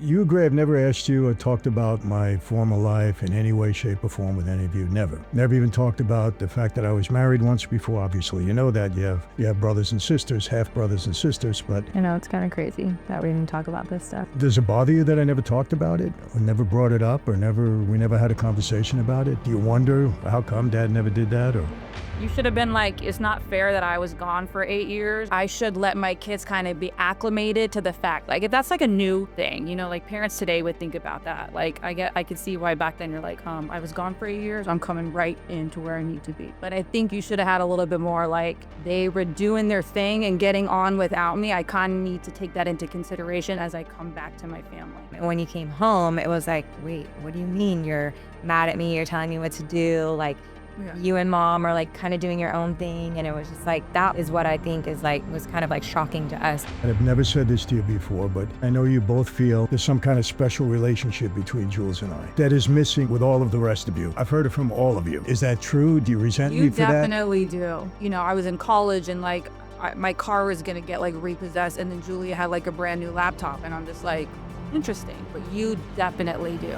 You agree I've never asked you or talked about my former life in any way, shape, or form with any of you. Never. Never even talked about the fact that I was married once before, obviously. You know that. You have brothers and sisters, half brothers and sisters, but... I know, it's kind of crazy that we didn't talk about this stuff. Does it bother you that I never talked about it? Or never brought it up? Or we never had a conversation about it? Do you wonder how come Dad never did that? Or... You should have been like, it's not fair that I was gone for 8 years. I should let my kids kind of be acclimated to the fact, like if that's like a new thing, you know, like parents today would think about that. Like I could see why back then you're like, I was gone for 8 years. I'm coming right into where I need to be. But I think you should have had a little bit more like they were doing their thing and getting on without me. I kind of need to take that into consideration as I come back to my family. When you came home, it was like, wait, what do you mean you're mad at me? You're telling me what to do? Like, yeah. You and Mom are like kind of doing your own thing. And it was just like, that is what I think is like, was kind of like shocking to us. I've never said this to you before, but I know you both feel there's some kind of special relationship between Jules and I that is missing with all of the rest of you. I've heard it from all of you. Is that true? Do you resent me for that? You definitely do. You know, I was in college and like my car was going to get like repossessed and then Julia had like a brand new laptop and I'm just like, interesting, but you definitely do.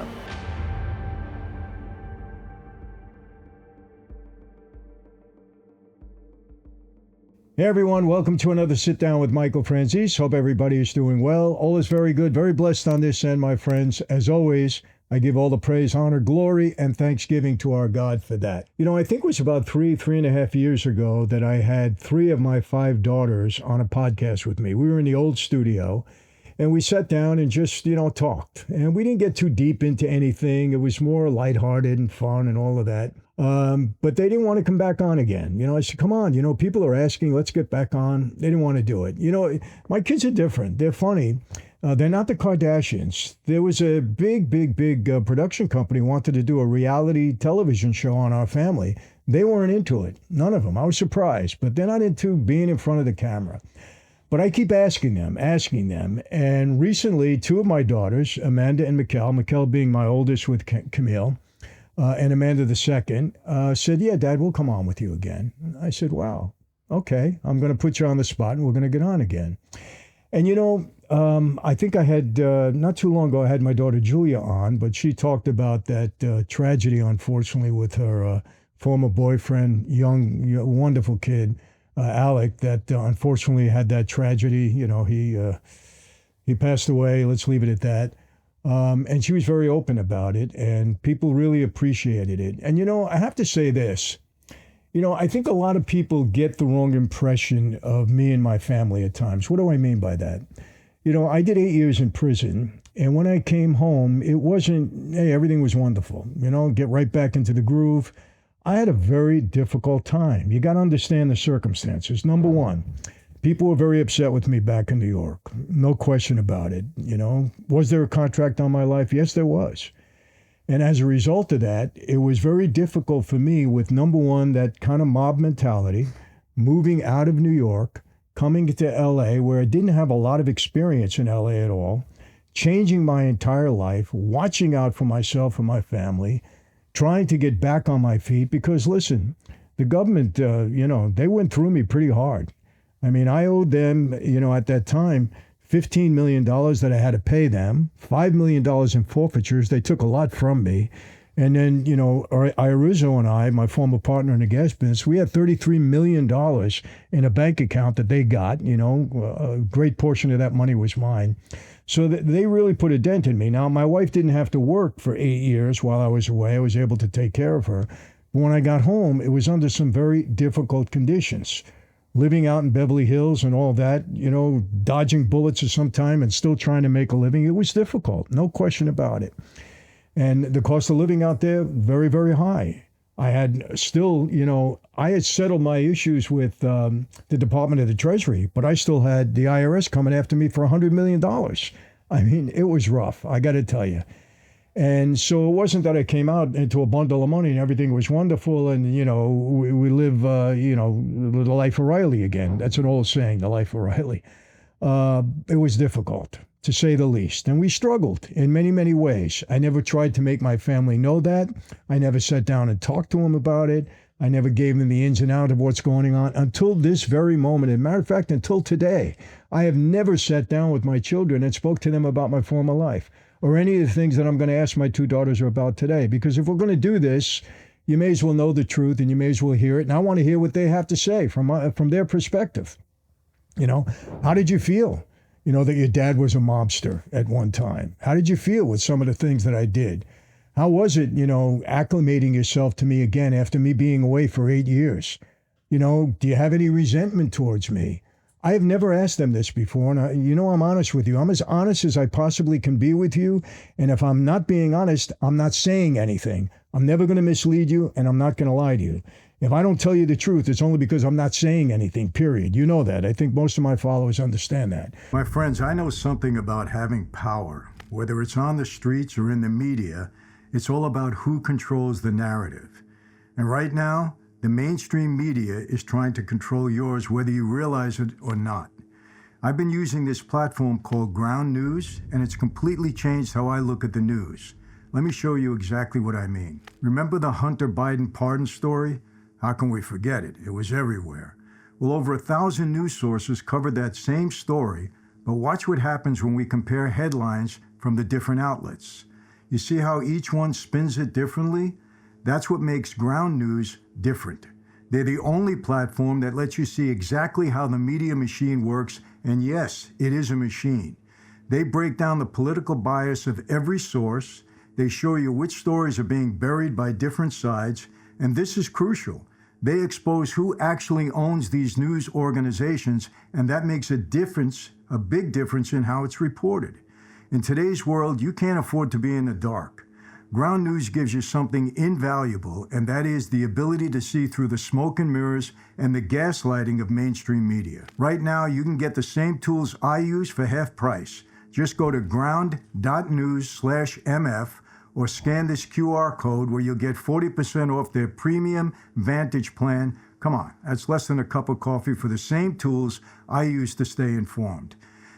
Hey everyone, welcome to another Sit Down with Michael Franzese. Hope everybody is doing well. All is very good, very blessed on this end, my friends. As always, I give all the praise, honor, glory, and thanksgiving to our God for that. You know, I think it was about three and a half years ago that I had 3 of my 5 daughters on a podcast with me. We were in the old studio, and we sat down and just, talked. And we didn't get too deep into anything. It was more lighthearted and fun and all of that. But they didn't want to come back on again. I said, come on, people are asking, let's get back on. They didn't want to do it. My kids are different. They're funny. They're not the Kardashians. There was a big production company wanted to do a reality television show on our family. They weren't into it. None of them. I was surprised, but they're not into being in front of the camera. But I keep asking them. And recently, 2 of my daughters, Amanda and Miquelle being my oldest with Camille, and Amanda the second, said, yeah, Dad, we'll come on with you again. I said, wow, okay, I'm going to put you on the spot and we're going to get on again. And, I think I had, not too long ago, I had my daughter Julia on, but she talked about that tragedy, unfortunately, with her former boyfriend, young, wonderful kid, Alec, that unfortunately had that tragedy. He passed away. Let's leave it at that. And she was very open about it, and people really appreciated it. And, I have to say this. I think a lot of people get the wrong impression of me and my family at times. What do I mean by that? I did 8 years in prison, and when I came home, it wasn't, hey, everything was wonderful. Get right back into the groove. I had a very difficult time. You got to understand the circumstances. Number one, people were very upset with me back in New York. No question about it. Was there a contract on my life? Yes, there was. And as a result of that, it was very difficult for me with, number one, that kind of mob mentality, moving out of New York, coming to LA where I didn't have a lot of experience in LA at all, changing my entire life, watching out for myself and my family, trying to get back on my feet because, listen, the government, they went through me pretty hard. I mean, I owed them, at that time, $15 million that I had to pay them, $5 million in forfeitures. They took a lot from me. And then, Rizzo and I, my former partner in the gas business, we had $33 million in a bank account that they got. A great portion of that money was mine. So they really put a dent in me. Now, my wife didn't have to work for 8 years while I was away. I was able to take care of her. But when I got home, it was under some very difficult conditions. Living out in Beverly Hills and all that, dodging bullets at some time and still trying to make a living. It was difficult, no question about it. And the cost of living out there, very, very high. I had still, I had settled my issues with the Department of the Treasury, but I still had the IRS coming after me for $100 million. I mean, it was rough, I got to tell you. And so it wasn't that I came out into a bundle of money and everything was wonderful and, we live, the life of Riley again. That's an old saying, the life of Riley. It was difficult, to say the least. And we struggled in many, many ways. I never tried to make my family know that. I never sat down and talked to them about it. I never gave them the ins and outs of what's going on until this very moment. As a matter of fact, until today, I have never sat down with my children and spoke to them about my former life or any of the things that I'm going to ask my two daughters about today. Because if we're going to do this, you may as well know the truth and you may as well hear it. And I want to hear what they have to say from their perspective. You know, how did you feel? You know, that your dad was a mobster at one time. How did you feel with some of the things that I did? How was it, you know, acclimating yourself to me again after me being away for 8 years? You know, do you have any resentment towards me? I have never asked them this before, and you know I'm honest with you. I'm as honest as I possibly can be with you, and if I'm not being honest, I'm not saying anything. I'm never going to mislead you, and I'm not going to lie to you. If I don't tell you the truth, it's only because I'm not saying anything, period. You know that. I think most of my followers understand that. My friends, I know something about having power. Whether it's on the streets or in the media, it's all about who controls the narrative. And right now, the mainstream media is trying to control yours whether you realize it or not. I've been using this platform called Ground News, and it's completely changed how I look at the news. Let me show you exactly what I mean. Remember the Hunter Biden pardon story? How can we forget it? It was everywhere. Well, over 1,000 news sources covered that same story, but watch what happens when we compare headlines from the different outlets. You see how each one spins it differently? That's what makes Ground News different. They're the only platform that lets you see exactly how the media machine works, and yes, it is a machine. They break down the political bias of every source. They show you which stories are being buried by different sides, and this is crucial. They expose who actually owns these news organizations, and that makes a difference, a big difference in how it's reported. In today's world, you can't afford to be in the dark. Ground News gives you something invaluable, and that is the ability to see through the smoke and mirrors and the gaslighting of mainstream media. Right now, you can get the same tools I use for half price. Just go to ground.news/MF or scan this QR code where you'll get 40% off their premium Vantage plan. Come on, that's less than a cup of coffee for the same tools I use to stay informed.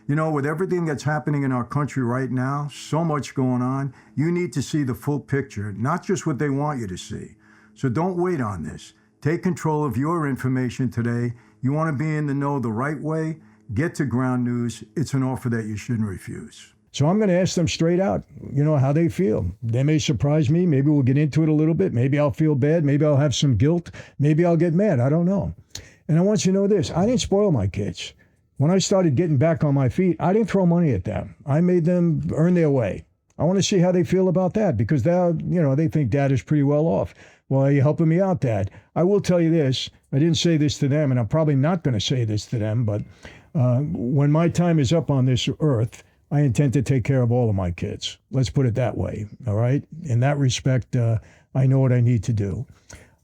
You know, with everything that's happening in our country right now, so much going on, you need to see the full picture, not just what they want you to see. So don't wait on this. Take control of your information today. You want to be in the know the right way? Get to Ground News. It's an offer that you shouldn't refuse. So I'm going to ask them straight out, you know, how they feel. They may surprise me. Maybe we'll get into it a little bit. Maybe I'll feel bad. Maybe I'll have some guilt. Maybe I'll get mad. I don't know. And I want you to know this. I didn't spoil my kids. When I started getting back on my feet, I didn't throw money at them. I made them earn their way. I want to see how they feel about that because they think Dad is pretty well off. Well, are you helping me out, Dad? I will tell you this. I didn't say this to them, and I'm probably not going to say this to them, but when my time is up on this earth, I intend to take care of all of my kids. Let's put it that way, all right? In that respect, I know what I need to do.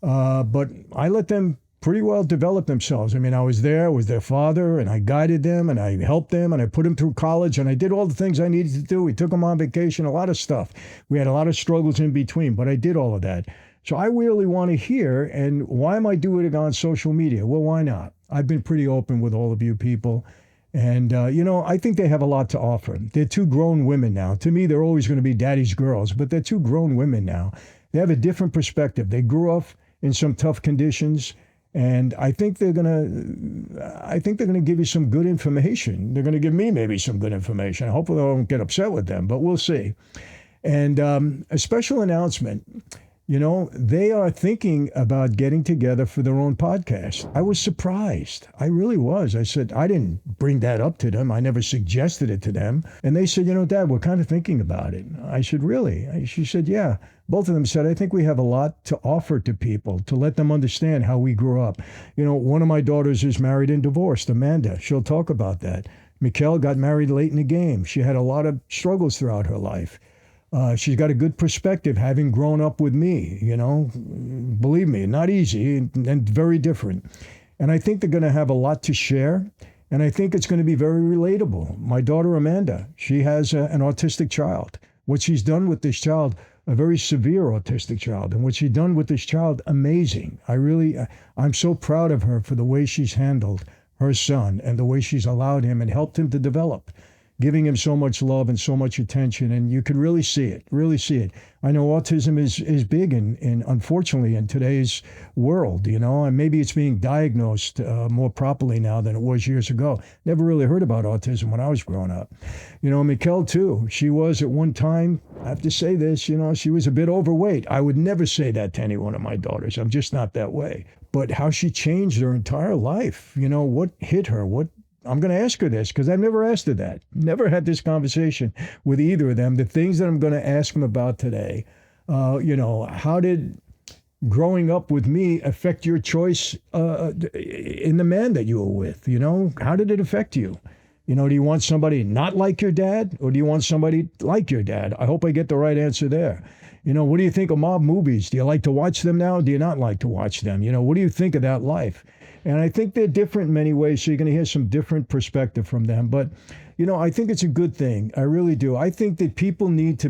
But I let them pretty well develop themselves. I mean, I was their father, and I guided them, and I helped them, and I put them through college, and I did all the things I needed to do. We took them on vacation, a lot of stuff. We had a lot of struggles in between, but I did all of that. So I really want to hear, and why am I doing it on social media? Well, why not? I've been pretty open with all of you people. And, I think they have a lot to offer. They're two grown women now. To me, they're always going to be daddy's girls, but they're two grown women now. They have a different perspective. They grew up in some tough conditions, and I think they're going to give you some good information. They're going to give me maybe some good information. Hopefully I won't get upset with them, but we'll see. And a special announcement. They are thinking about getting together for their own podcast. I was surprised. I really was. I said, I didn't bring that up to them. I never suggested it to them. And they said, Dad, we're kind of thinking about it. I said, really? She said, yeah. Both of them said, I think we have a lot to offer to people, to let them understand how we grew up. One of my daughters is married and divorced, Amanda. She'll talk about that. Miquelle got married late in the game. She had a lot of struggles throughout her life. She's got a good perspective, having grown up with me, Believe me, not easy and very different. And I think they're going to have a lot to share. And I think it's going to be very relatable. My daughter, Amanda, she has an autistic child. What she's done with this child, a very severe autistic child. And what she's done with this child, amazing. I'm so proud of her for the way she's handled her son and the way she's allowed him and helped him to develop. giving him so much love and so much attention. And you could really see it, really see it. I know autism is big in unfortunately in today's world, and maybe it's being diagnosed more properly now than it was years ago. Never really heard about autism when I was growing up. Miquelle too, she was at one time, I have to say this, she was a bit overweight. I would never say that to any one of my daughters. I'm just not that way. But how she changed her entire life, what hit her, I'm going to ask her this because I've never asked her that. Never had this conversation with either of them. The things that I'm going to ask them about today, how did growing up with me affect your choice in the man that you were with? How did it affect you? Do you want somebody not like your dad or do you want somebody like your dad? I hope I get the right answer there. What do you think of mob movies? Do you like to watch them now? Do you not like to watch them? What do you think of that life? And I think they're different in many ways, so you're going to hear some different perspective from them. But, I think it's a good thing. I really do. I think that people need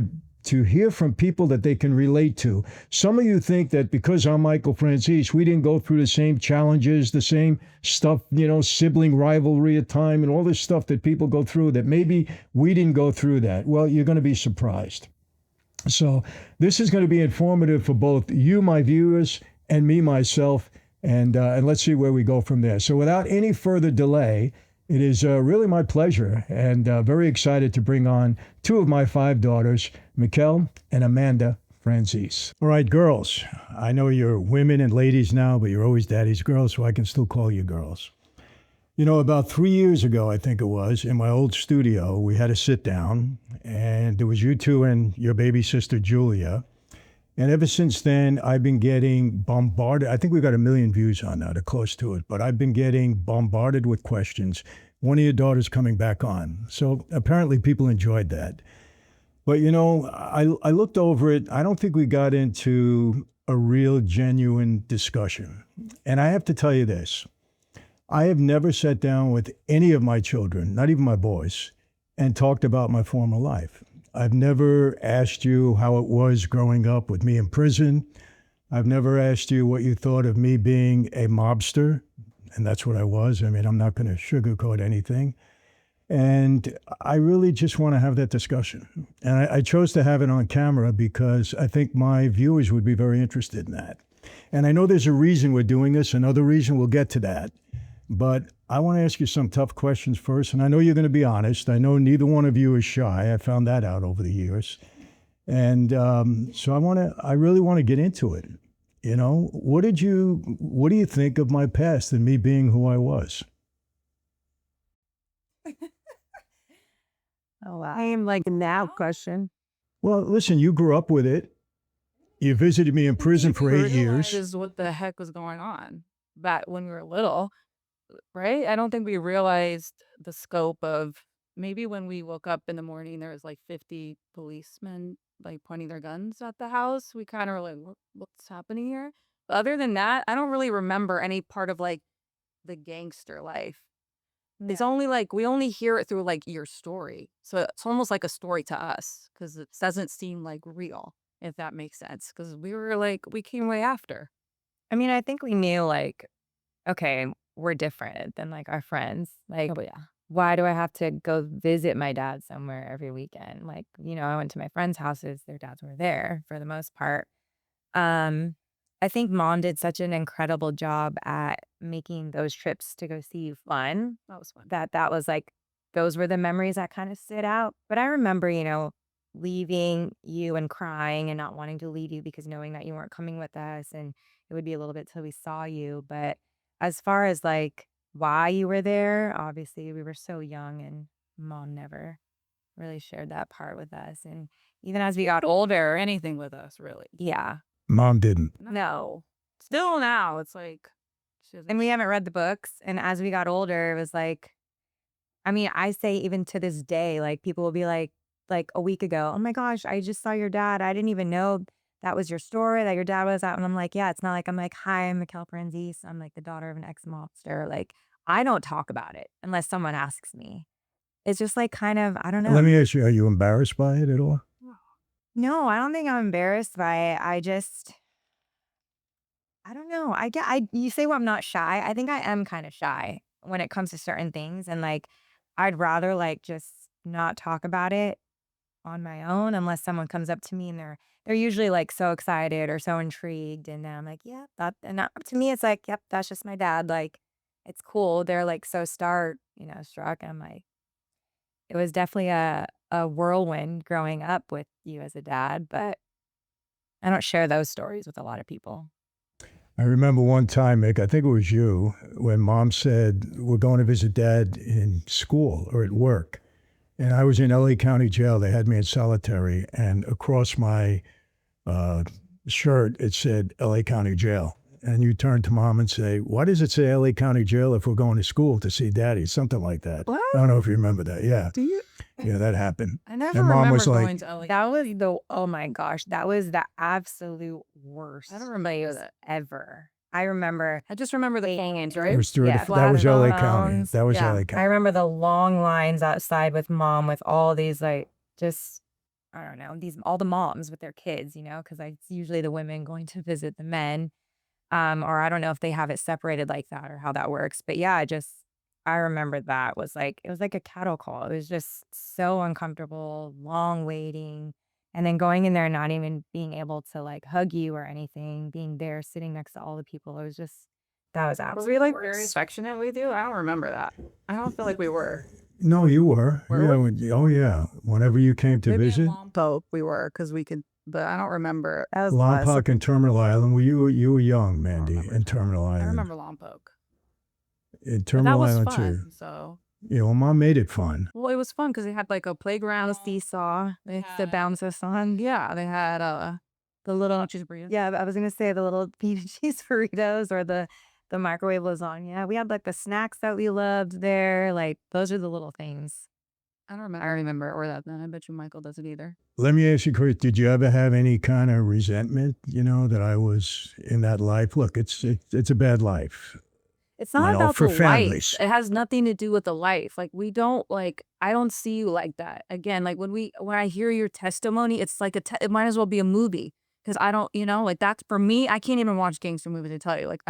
to hear from people that they can relate to. Some of you think that because I'm Michael Franzese, we didn't go through the same challenges, the same stuff, sibling rivalry at time and all this stuff that people go through, that maybe we didn't go through that. Well, you're going to be surprised. So this is going to be informative for both you, my viewers, and me, myself. And let's see where we go from there. So without any further delay, it is really my pleasure and very excited to bring on two of my 5 daughters, Miquelle and Amanda Franzese. All right, girls, I know you're women and ladies now, but you're always daddy's girls, so I can still call you girls. About 3 years ago, I think it was, in my old studio, we had a sit down, and there was you two and your baby sister, Julia. And ever since then, I've been getting bombarded. I think we've got 1 million views on that, or close to it. But I've been getting bombarded with questions. One of your daughters coming back on. So apparently people enjoyed that. But, I looked over it. I don't think we got into a real, genuine discussion. And I have to tell you this. I have never sat down with any of my children, not even my boys, and talked about my former life. I've never asked you how it was growing up with me in prison. I've never asked you what you thought of me being a mobster, and that's what I was. I mean, I'm not going to sugarcoat anything. And I really just want to have that discussion. And I chose to have it on camera because I think my viewers would be very interested in that. And I know there's a reason we're doing this, another reason, we'll get to that. But I want to ask you some tough questions first, and I know you're going to be honest. I know neither one of you is shy. I found that out over the years. And so I really want to get into it. What do you think of my past and me being who I was? Oh, wow. I am like now question. Well, listen, you grew up with it. You visited me in prison for 8 years. Is what the heck was going on back when we were little. Right? I don't think we realized the scope of maybe when we woke up in the morning, there was like 50 policemen like pointing their guns at the house. We kind of were like, what's happening here? But other than that, I don't really remember any part of like the gangster life. It's only like we only hear it through like your story. So it's almost like a story to us because it doesn't seem like real, if that makes sense. Because we came way after. I mean, I think we knew like, okay, we're different than like our friends. Like, Oh, yeah. why do I have to go visit my dad somewhere every weekend? Like, I went to my friends' houses, their dads were there for the most part. I think mom did such an incredible job at making those trips to go see you fun. That was fun. That was like, those were the memories that kind of stood out. But I remember, leaving you and crying and not wanting to leave you because knowing that you weren't coming with us and it would be a little bit till we saw you. But as far as like why you were there, obviously we were so young and mom never really shared that part with us. And even as we got older, Or anything with us, really. yeah, Mom didn't. No. Still now, it's like she doesn't and we haven't read the books. And as we got older, it was like, I mean, I say even to this day, like people will be like a week ago, oh my gosh, I just saw your dad. I didn't even know that was your story, that your dad was out. And I'm like, yeah, it's not like I'm like, hi, I'm Michael Franzese. I'm like the daughter of an ex-mobster. Like, I don't talk about it unless someone asks me. It's just like kind of, I don't know. Let me ask you, are you embarrassed by it at all? No, I don't think I'm embarrassed by it. I don't know. You say, well, I'm not shy. I think I am kind of shy when it comes to certain things. And like, I'd rather like just not talk about it on my own unless someone comes up to me and they're usually like so excited or so intrigued, and then I'm like, yeah, to me it's like, yep, that's just my dad. Like, it's cool. They're like so struck. And I'm like, it was definitely a whirlwind growing up with you as a dad, but I don't share those stories with a lot of people. I remember one time, Mick, I think it was you, when mom said, we're going to visit dad in school or at work. And I was in LA County Jail. They had me in solitary. And across my shirt, it said LA County Jail. And you turn to mom and say, why does it say LA County Jail if we're going to school to see daddy? Something like that. What? I don't know if you remember that. Yeah. Do you? Yeah, that happened. I never And mom remember was like, going to LA. That was oh my gosh, that was the absolute worst I don't remember place that. ever. I remember I just remember the hangings, right? it was through Yeah, that was LA County. phones. That was Yeah. LA I County. remember the long lines outside with mom with all these like just I don't know, all the moms with their kids, because it's usually the women going to visit the men. Or I don't know if they have it separated like that or how that works. But yeah, I remember that it was like a cattle call. It was just so uncomfortable, long waiting. And then going in there and not even being able to like hug you or anything, being there sitting next to all the people. It was that was Were absolutely we like worst. very affectionate with you? I don't remember that. I don't feel like we were. No, you were. Were Yeah. we? Oh, yeah. Whenever you came to Maybe visit. in Lompoc we were because we could, but I don't remember. That was Lompoc and Terminal Island. Well, you were young, Mandy, remember in Terminal Island. I remember Lompoc. In But that Terminal was Island, fun. too. So, Yeah, well, mom made it fun. well, it was fun because they had like a playground. the seesaw to bounce us on. Yeah, they had the little cheese burritos. Yeah, I was gonna say the little beef and cheese burritos or the microwave lasagna. We had like the snacks that we loved there. Like those are the little things. I don't remember or that then. I bet you Michael doesn't either. Let me ask you, Chris, did you ever have any kind of resentment, that I was in that life? Look, it's a bad life. It's not about for the families. life. It has nothing to do with the life. Like we don't like. I don't see you like that. Again, like when I hear your testimony, it's like it might as well be a movie because I don't, like that's for me. I can't even watch gangster movies to tell you. Like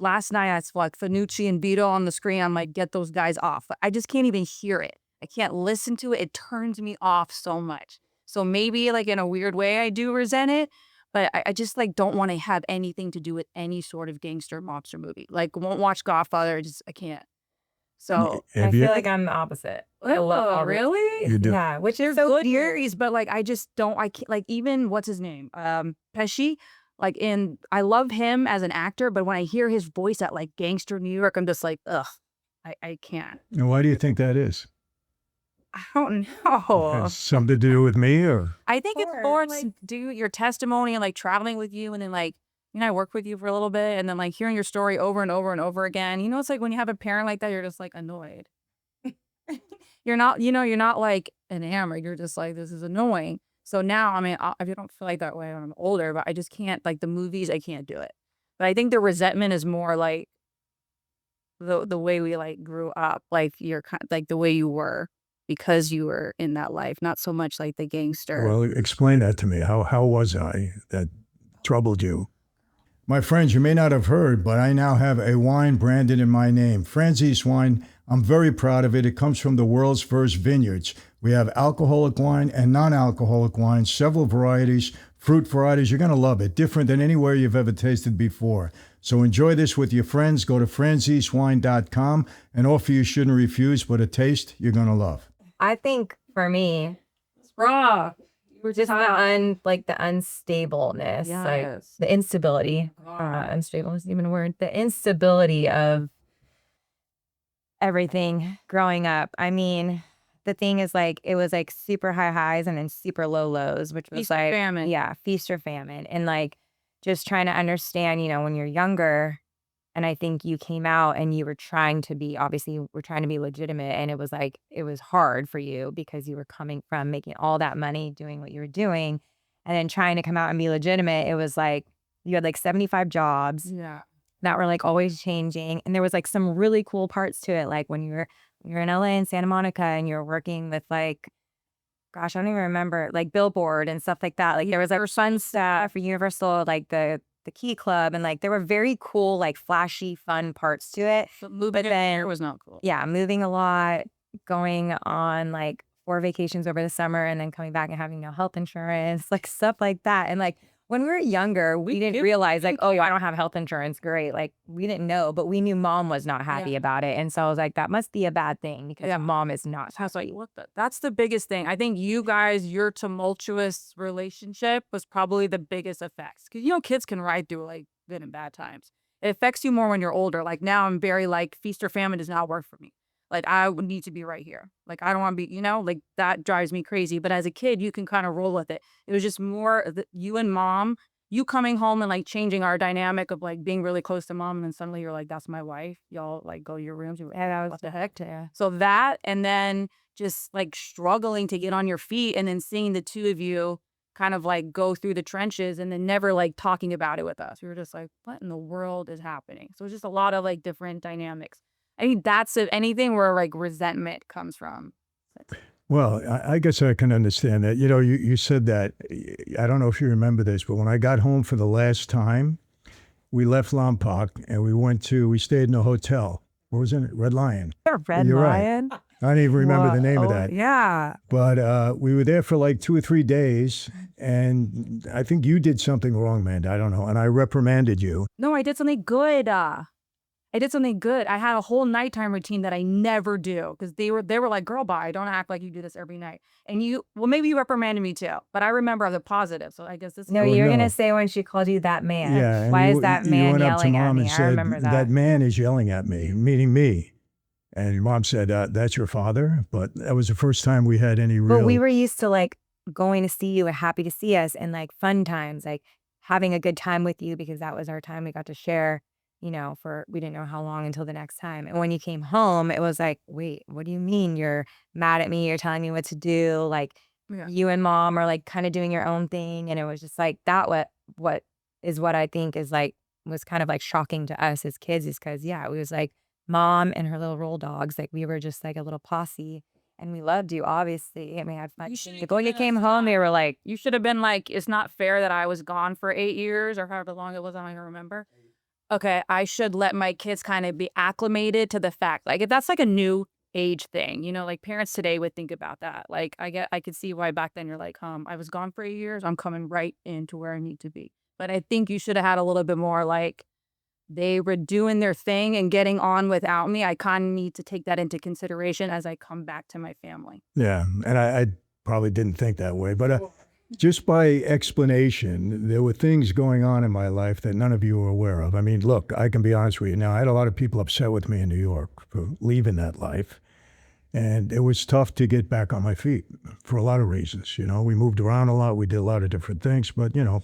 last night I saw like Fanucci and Vito on the screen. I'm like, get those guys off. I just can't even hear it. I can't listen to it. It turns me off so much. So maybe like in a weird way, I do resent it. But I just like don't want to have anything to do with any sort of gangster mobster movie. Like won't watch Godfather. I can't. So Have I you? feel like I'm the opposite. I love all the- really? You do. Yeah, which They're is so good weird. movies, but like I just don't. I can't like even what's his name, Pesci. Like I love him as an actor, but when I hear his voice at like Gangster New York, I'm just like, ugh, I can't. And why do you think that is? I don't know. Has something to do with me, or? I think it's Or, more like- like do your testimony and like traveling with you and then like, I worked with you for a little bit and then like hearing your story over and over and over again. It's like when you have a parent like that, you're just like annoyed. You're not, you're not like enamored. You're just like, this is annoying. So now, I mean, I don't feel like that way when I'm older, but I just can't, like the movies, I can't do it. But I think the resentment is more like the way we like grew up, like you're like the way you were. Because you were in that life, not so much like the gangster. Well, explain that to me. How was I that troubled you? My friends, you may not have heard, but I now have a wine branded in my name, Franzese wine. I'm very proud of it. It comes from the world's first vineyards. We have alcoholic wine and non-alcoholic wine, several varieties, fruit varieties. You're going to love it. Different than anywhere you've ever tasted before. So enjoy this with your friends. Go to franzesewine.com. An offer you shouldn't refuse, but a taste you're going to love. I think for me, It's raw. You were just the unstableness, like Yes. the instability. Unstable isn't even a word. The instability of everything growing up. I mean, the thing is like it was like super high highs and then super low lows, which was Feast or like famine. yeah, feast or famine, and like just trying to understand, when you're younger. And I think you came out and you were trying to be, obviously, we're trying to be legitimate. And it was like, it was hard for you because you were coming from making all that money doing what you were doing. And then trying to come out and be legitimate, it was like, you had like 75 jobs Yeah. that were like always changing. And there was like some really cool parts to it. Like when you're in LA and Santa Monica and you're working with like, gosh, I don't even remember, like Billboard and stuff like that. Like there was like fun stuff for Universal, like the Key Club, and like there were very cool, like flashy, fun parts to it. But moving then- there was not cool. Yeah, moving a lot, going on like 4 vacations over the summer and then coming back and having no health insurance, like stuff like that. And like when we were younger, we didn't realize like, oh, I don't have health insurance. Great. Like we didn't know, but we knew mom was not happy about it. And so I was like, that must be a bad thing because mom is not. That's like, that's the biggest thing. I think you guys, your tumultuous relationship was probably the biggest effects. Because, you know, kids can ride through like good and bad times. It affects you more when you're older. Like now I'm very like feast or famine does not work for me. Like I would need to be right here. Like I don't want to be, you know, like that drives me crazy. But as a kid, you can kind of roll with it. It was just more you and mom, you coming home and like changing our dynamic of like being really close to mom. And then suddenly you're like, that's my wife. Y'all like go to your rooms. What the heck? Yeah. So that, and then just like struggling to get on your feet and then seeing the two of you kind of like go through the trenches and then never like talking about it with us. We were just like, what in the world is happening? So it's just a lot of like different dynamics. I think that's anything where like resentment comes from. Well, I guess I can understand that. You know, you said that, I don't know if you remember this, but when I got home for the last time, we left Lompoc and we stayed in a hotel. What was it? Red Lion. Red You're Lion? Right. I don't even remember the name of that. Yeah. But we were there for like 2 or 3 days, and I think you did something wrong, man. I don't know. And I reprimanded you. No, I did something good. I did something good. I had a whole nighttime routine that I never do because they were like, girl, bye. Don't act like you do this every night. And maybe you reprimanded me too, but I remember the positive. So I guess this. No, you're going to say when she called you that man. Yeah. Why is that man went up to yelling at mom me? and I said, remember that. That man is yelling at me, meaning me. And mom said, that's your father. But that was the first time we had any real. But we were used to like going to see you and happy to see us and like fun times, like having a good time with you because that was our time we got to share. You know, we didn't know how long until the next time. And when you came home, it was like, wait, what do you mean you're mad at me? You're telling me what to do. Like you and mom are like kind of doing your own thing. And it was just like that what I think is like was kind of like shocking to us as kids is because, it was like mom and her little roll dogs. Like we were just like a little posse. And we loved you, obviously. I mean, I had fun. When you came home, they were like, you should have been like, it's not fair that I was gone for 8 years or however long it was. I don't even remember. Okay, I should let my kids kind of be acclimated to the fact, like if that's like a new age thing, you know, like parents today would think about that. Like I could see why back then you're like, I was gone for 8 years. I'm coming right into where I need to be. But I think you should have had a little bit more like they were doing their thing and getting on without me. I kind of need to take that into consideration as I come back to my family. Yeah, and I probably didn't think that way, but just by explanation, there were things going on in my life that none of you were aware of. I mean, look, I can be honest with you. Now, I had a lot of people upset with me in New York for leaving that life. And it was tough to get back on my feet for a lot of reasons. You know, we moved around a lot. We did a lot of different things. But, you know,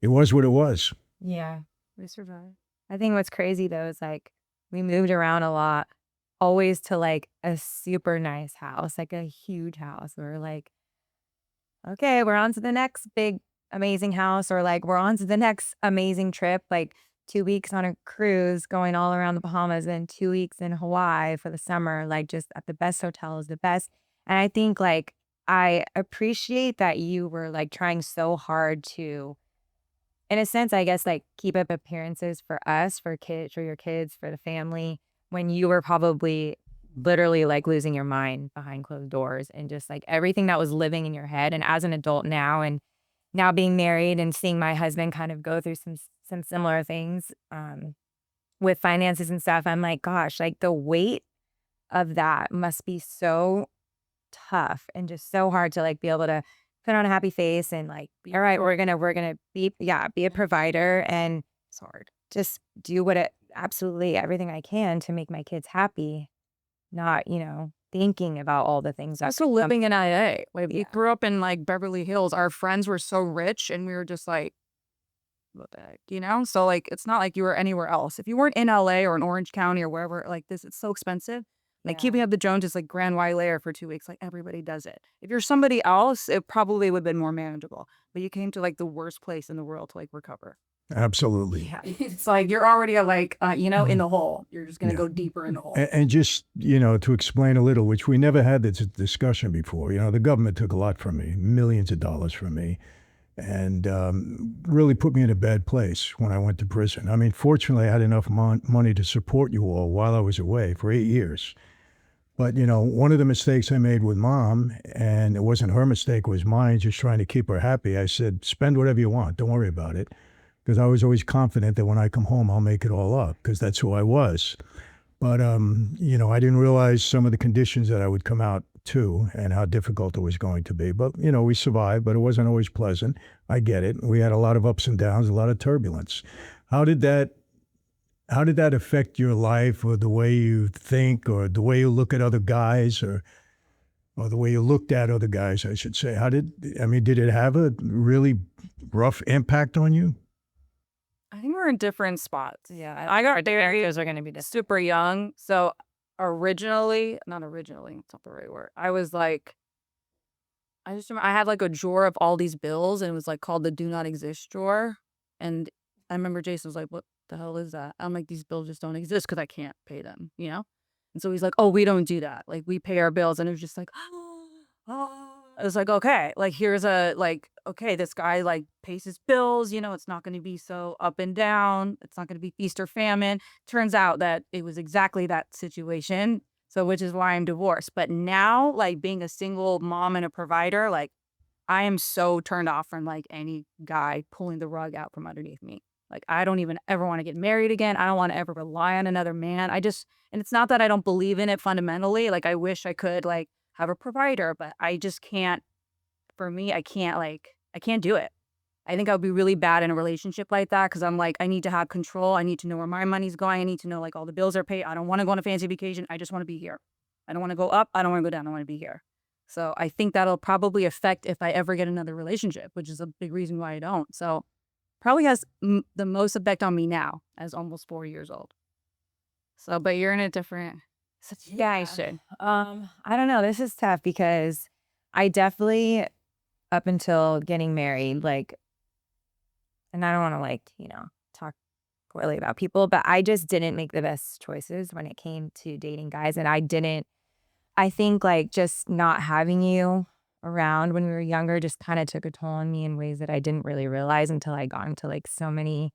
it was what it was. yeah, we survived. I think what's crazy, though, is like we moved around a lot, always to like a super nice house, like a huge house. We're like, okay, we're on to the next big, amazing house, or like we're on to the next amazing trip, like 2 weeks on a cruise going all around the Bahamas and 2 weeks in Hawaii for the summer, like just at the best hotels, the best. And I think like I appreciate that you were like trying so hard to, in a sense, I guess, like keep up appearances for us, for your kids, for the family, when you were probably literally like losing your mind behind closed doors and just like everything that was living in your head. And as an adult now, and now being married and seeing my husband kind of go through some similar things with finances and stuff, I'm like, gosh, like the weight of that must be so tough and just so hard to like be able to put on a happy face and like, all right, we're gonna be a provider, and it's hard. Just do absolutely everything I can to make my kids happy. Not, thinking about all the things. Also living in LA. Like we grew up in like Beverly Hills. Our friends were so rich and we were just like, what the heck, So like, it's not like you were anywhere else. If you weren't in LA or in Orange County or wherever like this, it's so expensive. Like keeping up the Joneses, like Grand Wailea for 2 weeks, like everybody does it. If you're somebody else, it probably would have been more manageable. But you came to like the worst place in the world to like recover. Absolutely. Yeah. It's like you're already like, in the hole. You're just going to go deeper in the hole. And just, to explain a little, which we never had this discussion before, the government took a lot from me, millions of dollars from me, and really put me in a bad place when I went to prison. I mean, fortunately, I had enough money to support you all while I was away for 8 years. But, one of the mistakes I made with mom, and it wasn't her mistake, it was mine, just trying to keep her happy. I said, spend whatever you want. Don't worry about it. Because I was always confident that when I come home, I'll make it all up, because that's who I was. But, I didn't realize some of the conditions that I would come out to and how difficult it was going to be. But, we survived, but it wasn't always pleasant. I get it. We had a lot of ups and downs, a lot of turbulence. How did that affect your life, or the way you think, or the way you look at other guys, or the way you looked at other guys, I should say? Did it have a really rough impact on you? I think we're in different spots. Yeah, I got our married differences are going to be different. super young. So not originally, it's not the right word. I was like, I just remember I had like a drawer of all these bills, and it was like called the do not exist drawer. And I remember Jason was like, what the hell is that? I'm like, these bills just don't exist because I can't pay them, And so he's like, oh, we don't do that. Like, we pay our bills. And it was just like, I was like, okay, like, okay, this guy like pays his bills, it's not going to be so up and down. It's not going to be feast or famine. Turns out that it was exactly that situation. So, which is why I'm divorced. But now, like, being a single mom and a provider, like, I am so turned off from like any guy pulling the rug out from underneath me. Like, I don't even ever want to get married again. I don't want to ever rely on another man. And it's not that I don't believe in it fundamentally. Like, I wish I could like have a provider, but I just can't. For me, I can't do it. I think I would be really bad in a relationship like that, because I'm like, I need to have control. I need to know where my money's going. I need to know like all the bills are paid. I don't want to go on a fancy vacation. I just want to be here. I don't want to go up. I don't want to go down. I want to be here. So I think that'll probably affect if I ever get another relationship, which is a big reason why I don't. So probably has the most effect on me now as almost 4 years old. So, but you're in a different situation. I don't know. This is tough because I definitely, up until getting married, like, and I don't want to like, talk poorly about people, but I just didn't make the best choices when it came to dating guys. And I think like just not having you around when we were younger just kind of took a toll on me in ways that I didn't really realize until I got into like so many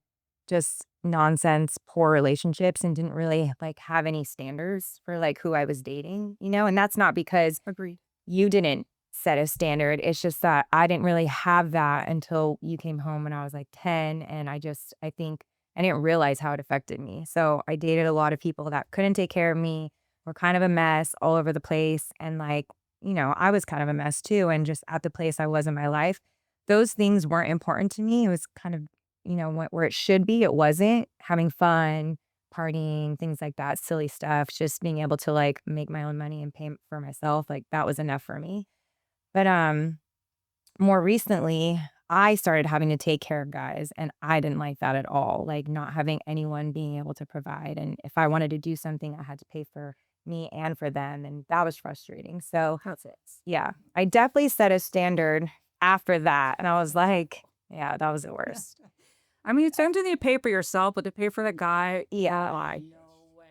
just nonsense, poor relationships, and didn't really like have any standards for like who I was dating, and that's not because Agreed. you didn't set a standard. It's just that I didn't really have that until you came home when I was like 10. And I think I didn't realize how it affected me. So I dated a lot of people that couldn't take care of me, were kind of a mess all over the place. And like, I was kind of a mess too. And just at the place I was in my life, those things weren't important to me. It was kind of, where it should be. It wasn't having fun, partying, things like that, silly stuff, just being able to like make my own money and pay for myself. Like that was enough for me. But more recently, I started having to take care of guys, and I didn't like that at all. Like not having anyone being able to provide. And if I wanted to do something, I had to pay for me and for them. And that was frustrating. So That's it. yeah, I definitely set a standard after that. And I was like, yeah, that was the worst. I mean, it's something you pay for yourself, but to pay for the guy, Yeah. why?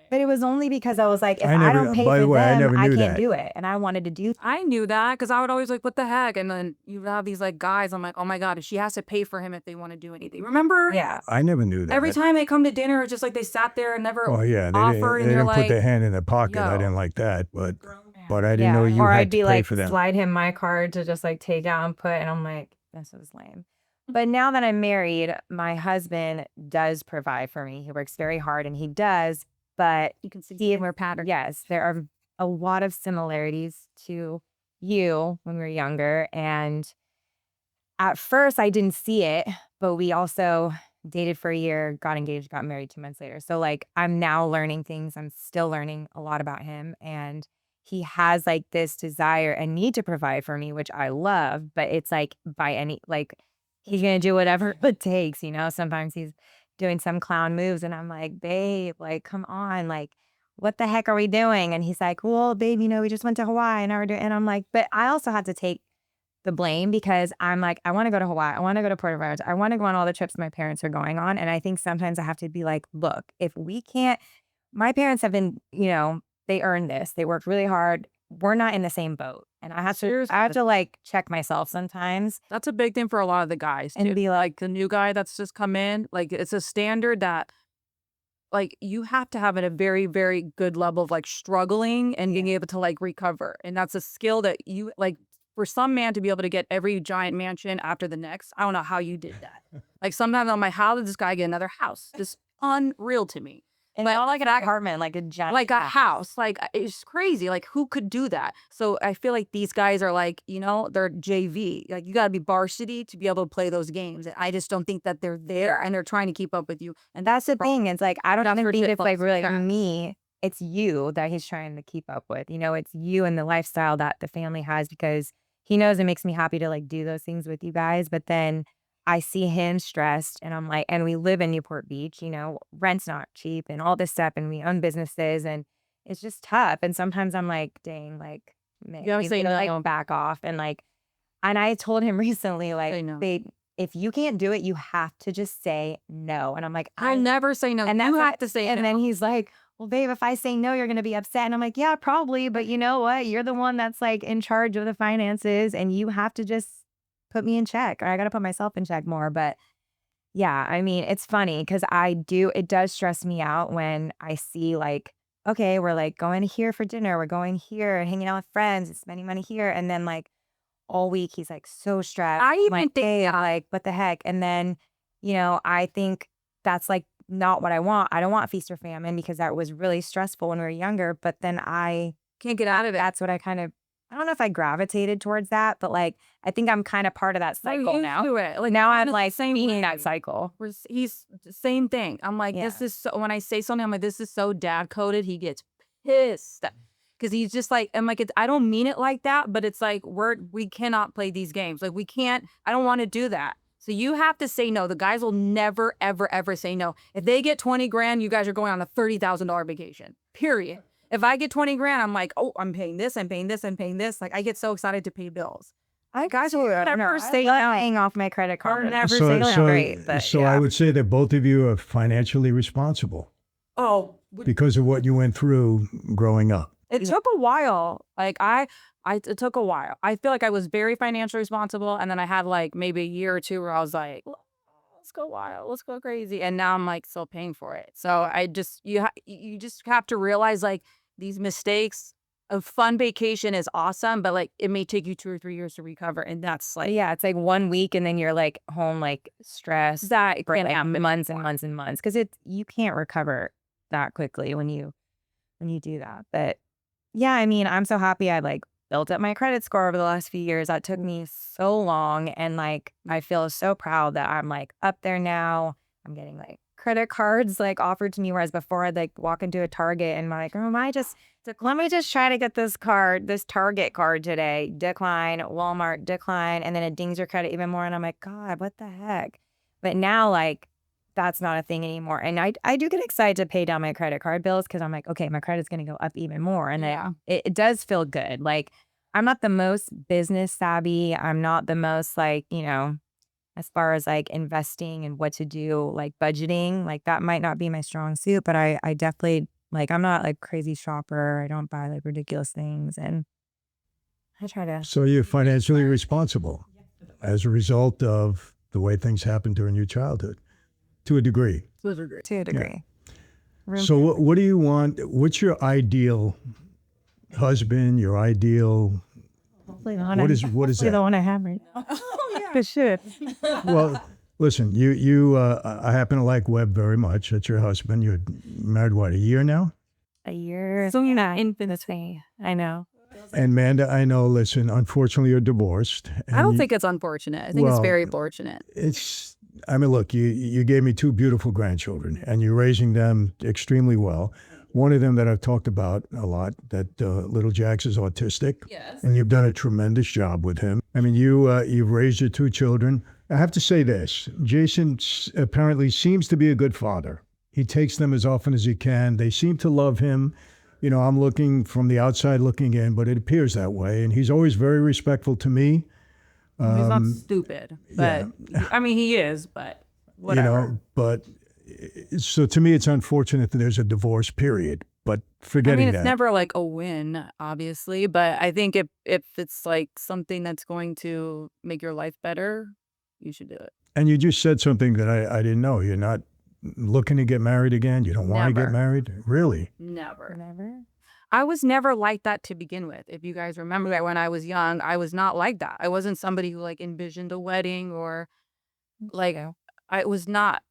But it was only because I was like, if I I don't pay by for the way, I them, never I knew can't that. do it. And I wanted to do I knew that because I would always like, what the heck? And then you would have these like guys. I'm like, oh my God, if she has to pay for him if they want to do anything. Remember? yeah. I never knew that. Every time they come to dinner, it's just like they sat there and never Well, yeah, offered. they And you're didn't put like, their hand in their pocket. I yo. didn't like that, but I didn't know you or had I'd to be pay like, for them. slide him my card to just like take out and put, and I'm like, this was lame. But now that I'm married, my husband does provide for me. He works very hard and he does, but you can see similar pattern. yes, there are a lot of similarities to you when we were younger. And at first I didn't see it, but we also dated for a year, got engaged, got married 2 months later. So like I'm now learning things. I'm still learning a lot about him. And he has like this desire and need to provide for me, which I love, but it's like he's going to do whatever it takes, Sometimes he's doing some clown moves and I'm like, babe, like, come on, like, what the heck are we doing? And he's like, well, babe, we just went to Hawaii and now we're doing, and I'm like, but I also have to take the blame because I'm like, I want to go to Hawaii. I want to go to Puerto Vallarta. I want to go on all the trips my parents are going on. And I think sometimes I have to be like, look, if we can't, my parents have been, they earned this. They worked really hard. We're not in the same boat. And I have to like check myself sometimes. That's a big thing for a lot of the guys. And too. be like the new guy that's just come in. Like it's a standard that like you have to have a very, very good level of like struggling and being able to like recover. And that's a skill that you like for some man to be able to get every giant mansion after the next. I don't know how you did that. Like sometimes I'm like, how did this guy get another house? Just unreal to me. And not like an apartment, like a giant Like a house. Like it's crazy. Like who could do that? So I feel like these guys are like, you know, they're JV. Like you got to be varsity to be able to play those games. And I just don't think that they're there and they're trying to keep up with you. And that's the thing. It's like, I don't even think it's like really Yeah. me. It's you that he's trying to keep up with. You know, it's you and the lifestyle that the family has, because he knows it makes me happy to like do those things with you guys. But then I see him stressed and I'm like, and we live in Newport Beach, you know, rent's not cheap and all this stuff. And we own businesses and it's just tough. And sometimes I'm like, dang, like, man, You gotta say no. like back off. And like, and I told him recently, like, babe, if you can't do it, you have to just say no. And I'm like, I never say no. And you that's have to say no. And then he's like, well, babe, if I say no, you're going to be upset. And I'm like, yeah, probably. But you know what? You're the one that's like in charge of the finances and you have to just put me in check, or I got to put myself in check more. But yeah, I mean, it's funny because it does stress me out when I see like, okay, we're like going here for dinner. We're going here, hanging out with friends, and spending money here. And then like all week, he's like so stressed. I even like, think hey, like, what the heck? And then, you know, I think that's like not what I want. I don't want feast or famine because that was really stressful when we were younger. But then I can't get out of it. That's what I don't know if I gravitated towards that, but like, I think I'm kind of part of that cycle now. Like now I'm like being that cycle. He's the same thing. I'm like, this is so, when I say something, I'm like, this is so dad coded. He gets pissed because he's just like, I'm like, I don't mean it like that, but it's like, we cannot play these games. Like we can't, I don't want to do that. So you have to say no. The guys will never, ever, ever say no. If they get 20 grand, you guys are going on a $30,000 vacation, period. If I get 20 grand, I'm like, oh, I'm paying this, I'm paying this, I'm paying this. Like I get so excited to pay bills. Guys will never say paying off my credit card. So I would say that both of you are financially responsible. Oh, because of what you went through growing up. It took a while. Like it took a while. I feel like I was very financially responsible, and then I had like maybe a year or two where I was like, let's go wild, let's go crazy, and now I'm like still paying for it. So you just have to realize like these mistakes. A fun vacation is awesome, but like it may take you 2 or 3 years to recover, and that's like it's like 1 week, and then you're like home like stressed that for like months and months and months because you can't recover that quickly when you do that. But yeah, I mean, I'm so happy I like built up my credit score over the last few years. That took me so long, and like I feel so proud that I'm like up there now. I'm getting like credit cards like offered to me, whereas before I'd like walk into a Target and I'm like, oh, let me just try to get this Target card today. Decline. Walmart, decline. And then it dings your credit even more. And I'm like, God, what the heck? But now like that's not a thing anymore. And I do get excited to pay down my credit card bills because I'm like, okay, my credit's going to go up even more. And it does feel good. Like I'm not the most business savvy. I'm not the most like, you know, as far as like investing and what to do, like budgeting, like that might not be my strong suit, but I definitely like, I'm not like crazy shopper. I don't buy like ridiculous things. And I try to. So you're financially responsible as a result of the way things happened during your childhood to a degree. To a degree. Yeah. So what do you want? What's your ideal husband, your ideal what is that? The one I have right now. For sure. Well, listen, I happen to like Webb very much. That's your husband. You're married, what, a year now? A year. So you're not infinity. I know. And Amanda, I know, listen, unfortunately, you're divorced. I don't think it's unfortunate. I think it's very fortunate. I mean, look, you gave me 2 beautiful grandchildren, and you're raising them extremely well. One of them that I've talked about a lot, that little Jax is autistic. Yes. And you've done a tremendous job with him. I mean, you've raised your 2 children. I have to say this, Jason apparently seems to be a good father. He takes them as often as he can. They seem to love him. You know, I'm looking from the outside looking in, but it appears that way. And he's always very respectful to me. He's not stupid, but I mean, he is, but whatever. You know, but so to me, it's unfortunate that there's a divorce period, but forgetting that. It's never like a win, obviously, but I think if it's like something that's going to make your life better, you should do it. And you just said something that I didn't know. You're not looking to get married again? You don't want to get Never. married? Really? Never. Never. I was never like that to begin with. If you guys remember that when I was young, I was not like that. I wasn't somebody who like envisioned a wedding or like Yeah. I was not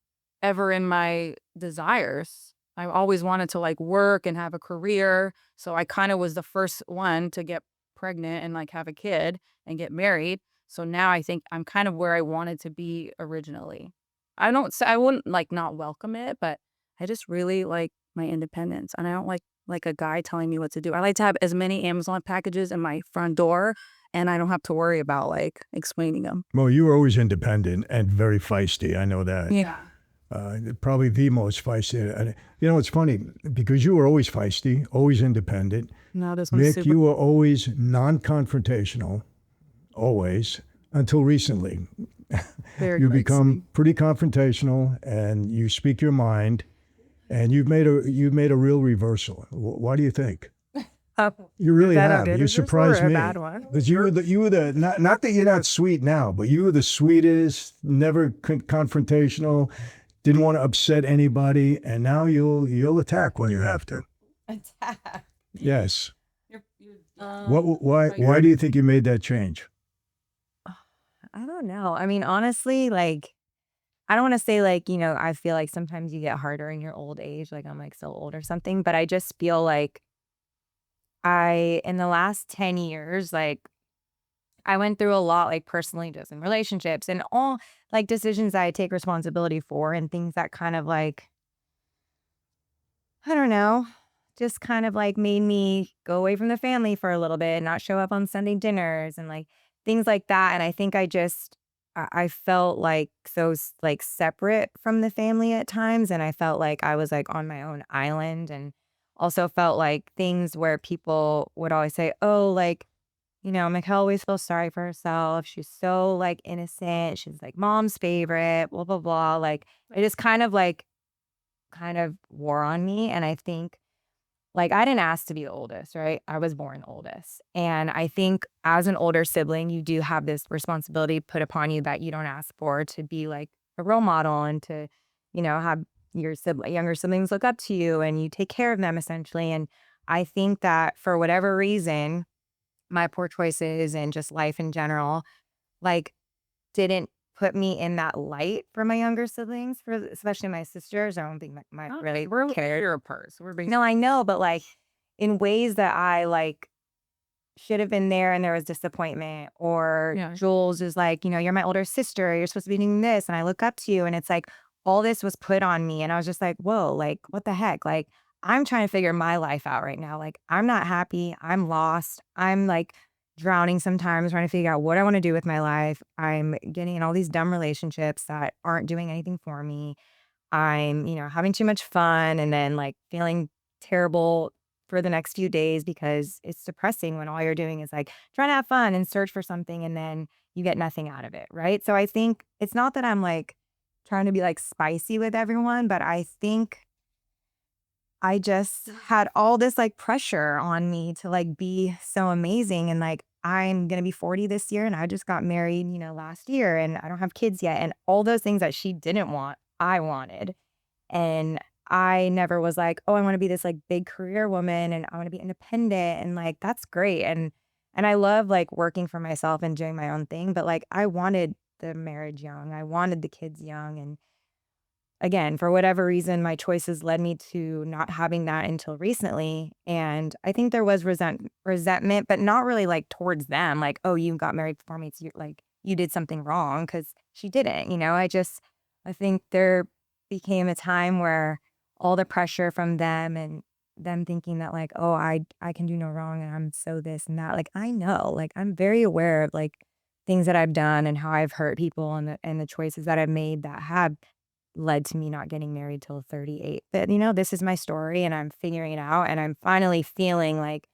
ever in my desires. I always wanted to like work and have a career. So I kind of was the first one to get pregnant and like have a kid and get married. So now I think I'm kind of where I wanted to be originally. I don't say I wouldn't like not welcome it, but I just really like my independence and I don't like a guy telling me what to do. I like to have as many Amazon packages in my front door and I don't have to worry about like explaining them. Well, you were always independent and very feisty. I know that. Yeah. Probably the most feisty. And, you know, it's funny because you were always feisty, always independent. No, this one's Mick, super. you were always non-confrontational, always, until recently. Very You feisty. become pretty confrontational and you speak your mind, and you've made a real reversal. Why do you think? You really have. You surprised me. Because you were the not that you're not sweet now, but you were the sweetest, never confrontational, didn't want to upset anybody, and now you'll attack when you have to. Attack. Yes. Why do you think you made that change? I don't know. I mean, honestly, like, I don't want to say like, I feel like sometimes you get harder in your old age, like I'm like so old or something, but I just feel like in the last 10 years, like I went through a lot, like personally, just in relationships and all like decisions that I take responsibility for and things that kind of like, I don't know, just kind of like made me go away from the family for a little bit, not show up on Sunday dinners and like things like that. And I think I felt like like separate from the family at times. And I felt like I was like on my own island and also felt like things where people would always say, oh, like, Miquelle always feels sorry for herself. She's so like innocent. She's like mom's favorite, blah, blah, blah. Like it just kind of wore on me. And I think like I didn't ask to be the oldest, right? I was born oldest. And I think as an older sibling, you do have this responsibility put upon you that you don't ask for to be like a role model and to, have your younger siblings look up to you and you take care of them essentially. And I think that for whatever reason, my poor choices and just life in general, like didn't put me in that light for my younger siblings, for especially my sisters. I don't think my really We're cared. your purse. We're being No, I know, but like in ways that I like should have been there and there was disappointment. Or Yeah. Jules is like, you're my older sister. You're supposed to be doing this. And I look up to you. And it's like all this was put on me. And I was just like, whoa, like, what the heck? Like, I'm trying to figure my life out right now. Like, I'm not happy. I'm lost. I'm like drowning sometimes trying to figure out what I want to do with my life. I'm getting in all these dumb relationships that aren't doing anything for me. I'm, having too much fun and then like feeling terrible for the next few days because it's depressing when all you're doing is like trying to have fun and search for something and then you get nothing out of it, right? So I think it's not that I'm like trying to be like spicy with everyone, but I think I just had all this like pressure on me to like be so amazing. And like, I'm going to be 40 this year and I just got married, last year and I don't have kids yet. And all those things that she didn't want, I wanted. And I never was like, oh, I want to be this like big career woman and I want to be independent. And like, that's great. And I love like working for myself and doing my own thing. But like, I wanted the marriage young. I wanted the kids young. And again, for whatever reason, my choices led me to not having that until recently. And I think there was resentment, but not really like towards them. Like, oh, you got married before me. So you're like, you did something wrong because she didn't, I think there became a time where all the pressure from them and them thinking that like, oh, I can do no wrong and I'm so this and that. Like, I know, like, I'm very aware of like things that I've done and how I've hurt people and the choices that I've made that have led to me not getting married till 38. But, this is my story and I'm figuring it out and I'm finally feeling like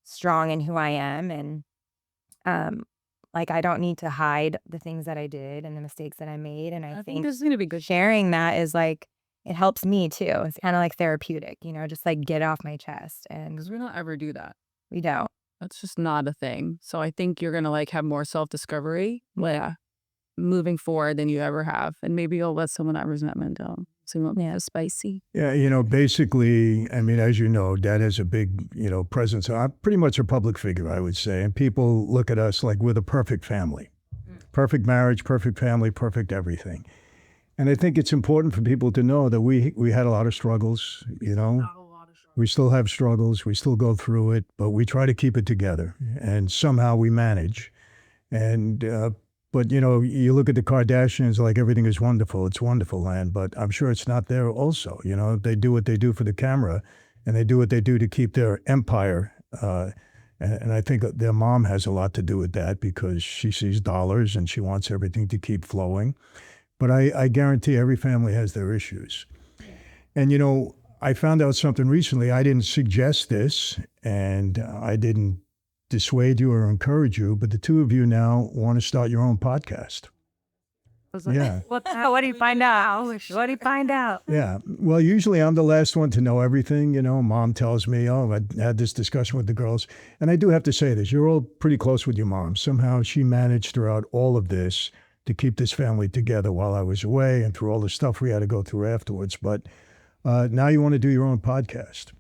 strong in who I am. And, like, I don't need to hide the things that I did and the mistakes that I made. And I think this is going to be good. sharing that is like, it helps me too. It's kind of like therapeutic, just like get off my chest. And Because we don't ever do that. we don't. That's just not a thing. So I think you're going to like have more self-discovery moving forward than you ever have. And maybe you'll let some of that resentment So yeah, spicy. Yeah, basically, I mean, as you know, Dad has a big, presence. I'm pretty much a public figure, I would say. And people look at us like we're the perfect family. Perfect marriage, perfect family, perfect everything. And I think it's important for people to know that we had a lot of struggles, We still have struggles, we still go through it, but we try to keep it together. And somehow we manage. And but you look at the Kardashians, like everything is wonderful. It's wonderful land, but I'm sure it's not there also. They do what they do for the camera, and they do what they do to keep their empire. And I think their mom has a lot to do with that because she sees dollars and she wants everything to keep flowing. But I guarantee every family has their issues. And I found out something recently. I didn't suggest this, and I didn't dissuade you or encourage you, but the two of you now want to start your own podcast. Yeah. What do you find out? What do you find out? Yeah. Well, usually I'm the last one to know everything. Mom tells me, oh, I had this discussion with the girls. And I do have to say this. You're all pretty close with your mom. Somehow she managed throughout all of this to keep this family together while I was away and through all the stuff we had to go through afterwards. But now you want to do your own podcast.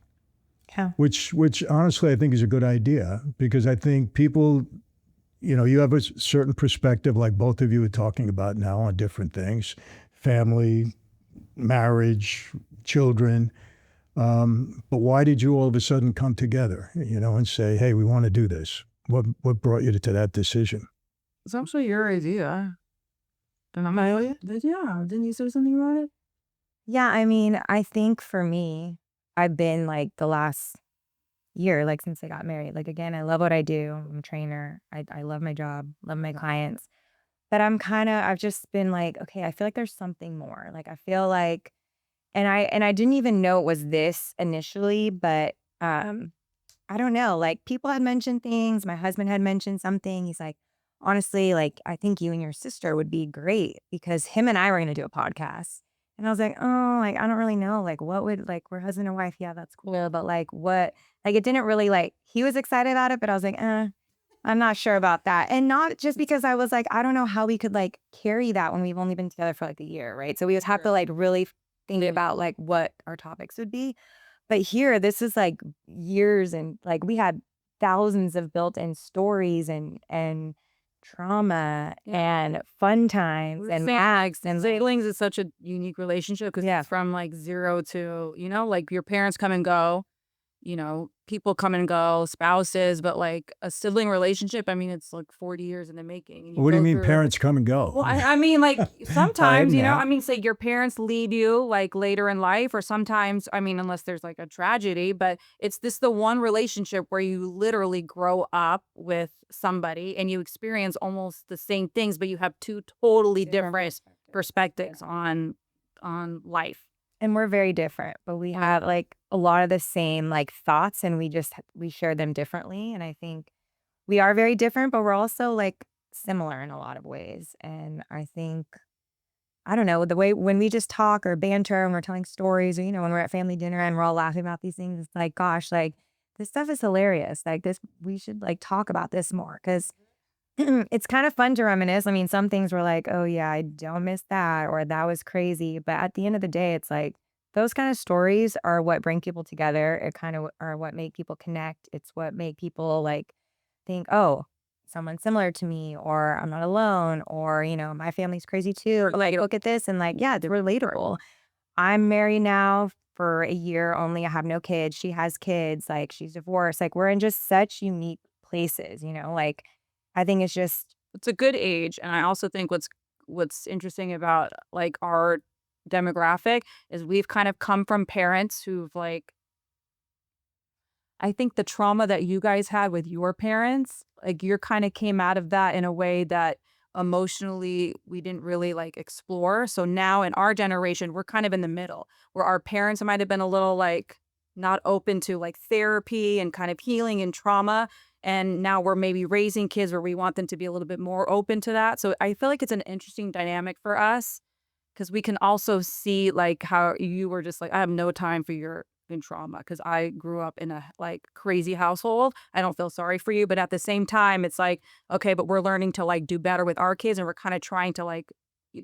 Yeah. Which honestly I think is a good idea because I think people, you have a certain perspective like both of you are talking about now on different things, family, marriage, children. But why did you all of a sudden come together, and say, hey, we want to do this? What brought you to that decision? It's actually your idea. Didn't I? Yeah. Didn't you say something about it? Yeah, I mean, I think for me, I've been like the last year, like since I got married. Like again, I love what I do. I'm a trainer. I love my job, love my clients. But I've just been like, okay, I feel like there's something more. Like I feel like and I didn't even know it was this initially, but I don't know. Like people had mentioned things. My husband had mentioned something. He's like, honestly, like I think you and your sister would be great because him and I were gonna do a podcast. And I was like, oh, like I don't really know. Like what would like we're husband and wife, yeah, that's cool. But like what like it didn't really like he was excited about it, but I was like, I'm not sure about that. And not just because I was like, I don't know how we could like carry that when we've only been together for like a year, right? So we would have to like really think about like what our topics would be. But here, this is like years and like we had thousands of built-in stories and trauma and fun times and acts and Siblings is such a unique relationship because it's from like zero to, like your parents come and go, people come and go, spouses, but like a sibling relationship, I mean, it's like 40 years in the making. And What do you mean parents come and go? Well, I mean, like sometimes, I mean, say your parents leave you like later in life, or sometimes, I mean, unless there's like a tragedy, but it's the one relationship where you literally grow up with somebody and you experience almost the same things, but you have two totally different perspectives on life. And we're very different, but we have like a lot of the same like thoughts and we share them differently. And I think we are very different, but we're also like similar in a lot of ways. And I think, I don't know, the way when we just talk or banter and we're telling stories or, when we're at family dinner and we're all laughing about these things, it's like, gosh, like this stuff is hilarious. Like this, we should like talk about this more because it's kind of fun to reminisce. I mean, some things were like, oh yeah, I don't miss that, or that was crazy. But at the end of the day, it's like those kind of stories are what bring people together. It kind of are what make people connect. It's what make people like think, oh, someone similar to me, or I'm not alone, or, my family's crazy too. Or, like, look at this and like, yeah, it's relatable. I'm married now for a year only. I have no kids. She has kids. Like she's divorced. Like we're in just such unique places, like I think it's a good age. And I also think what's interesting about like our demographic is we've kind of come from parents who've like, I think the trauma that you guys had with your parents, like you kind of came out of that in a way that emotionally we didn't really like explore. So now in our generation, we're kind of in the middle where our parents might have been a little like not open to like therapy and kind of healing and trauma. And now we're maybe raising kids where we want them to be a little bit more open to that. So I feel like it's an interesting dynamic for us because we can also see like how you were just like, I have no time for your trauma because I grew up in a like crazy household. I don't feel sorry for you. But at the same time, it's like, okay, but we're learning to like do better with our kids and we're kind of trying to like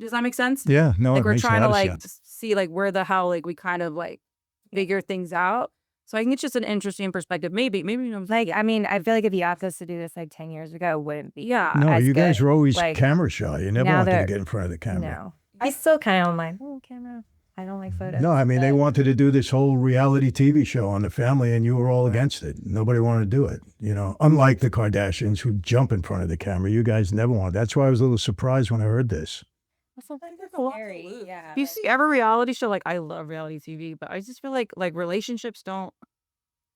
Does that make sense? Yeah, no, Like it we're makes a trying lot to of like sense. just see like where the hell like we kind of like figure things out. So I think it's just an interesting perspective. Maybe Like, I mean, I feel like if you asked us to do this like 10 years ago, it wouldn't be yeah. No, as you guys good. were always Like, camera shy. You never now wanted to they're- get in front of the camera. No. I still kind of am like, oh, camera. I don't like photos. No, I mean, they but- wanted to do this whole reality TV show on the family, and you were all against it. Nobody wanted to do it, you know, unlike the Kardashians who jump in front of the camera. You guys never wanted. That's why I was a little surprised when I heard this. Yeah. Do you see every reality show? Like I love reality TV, but I just feel like relationships don't.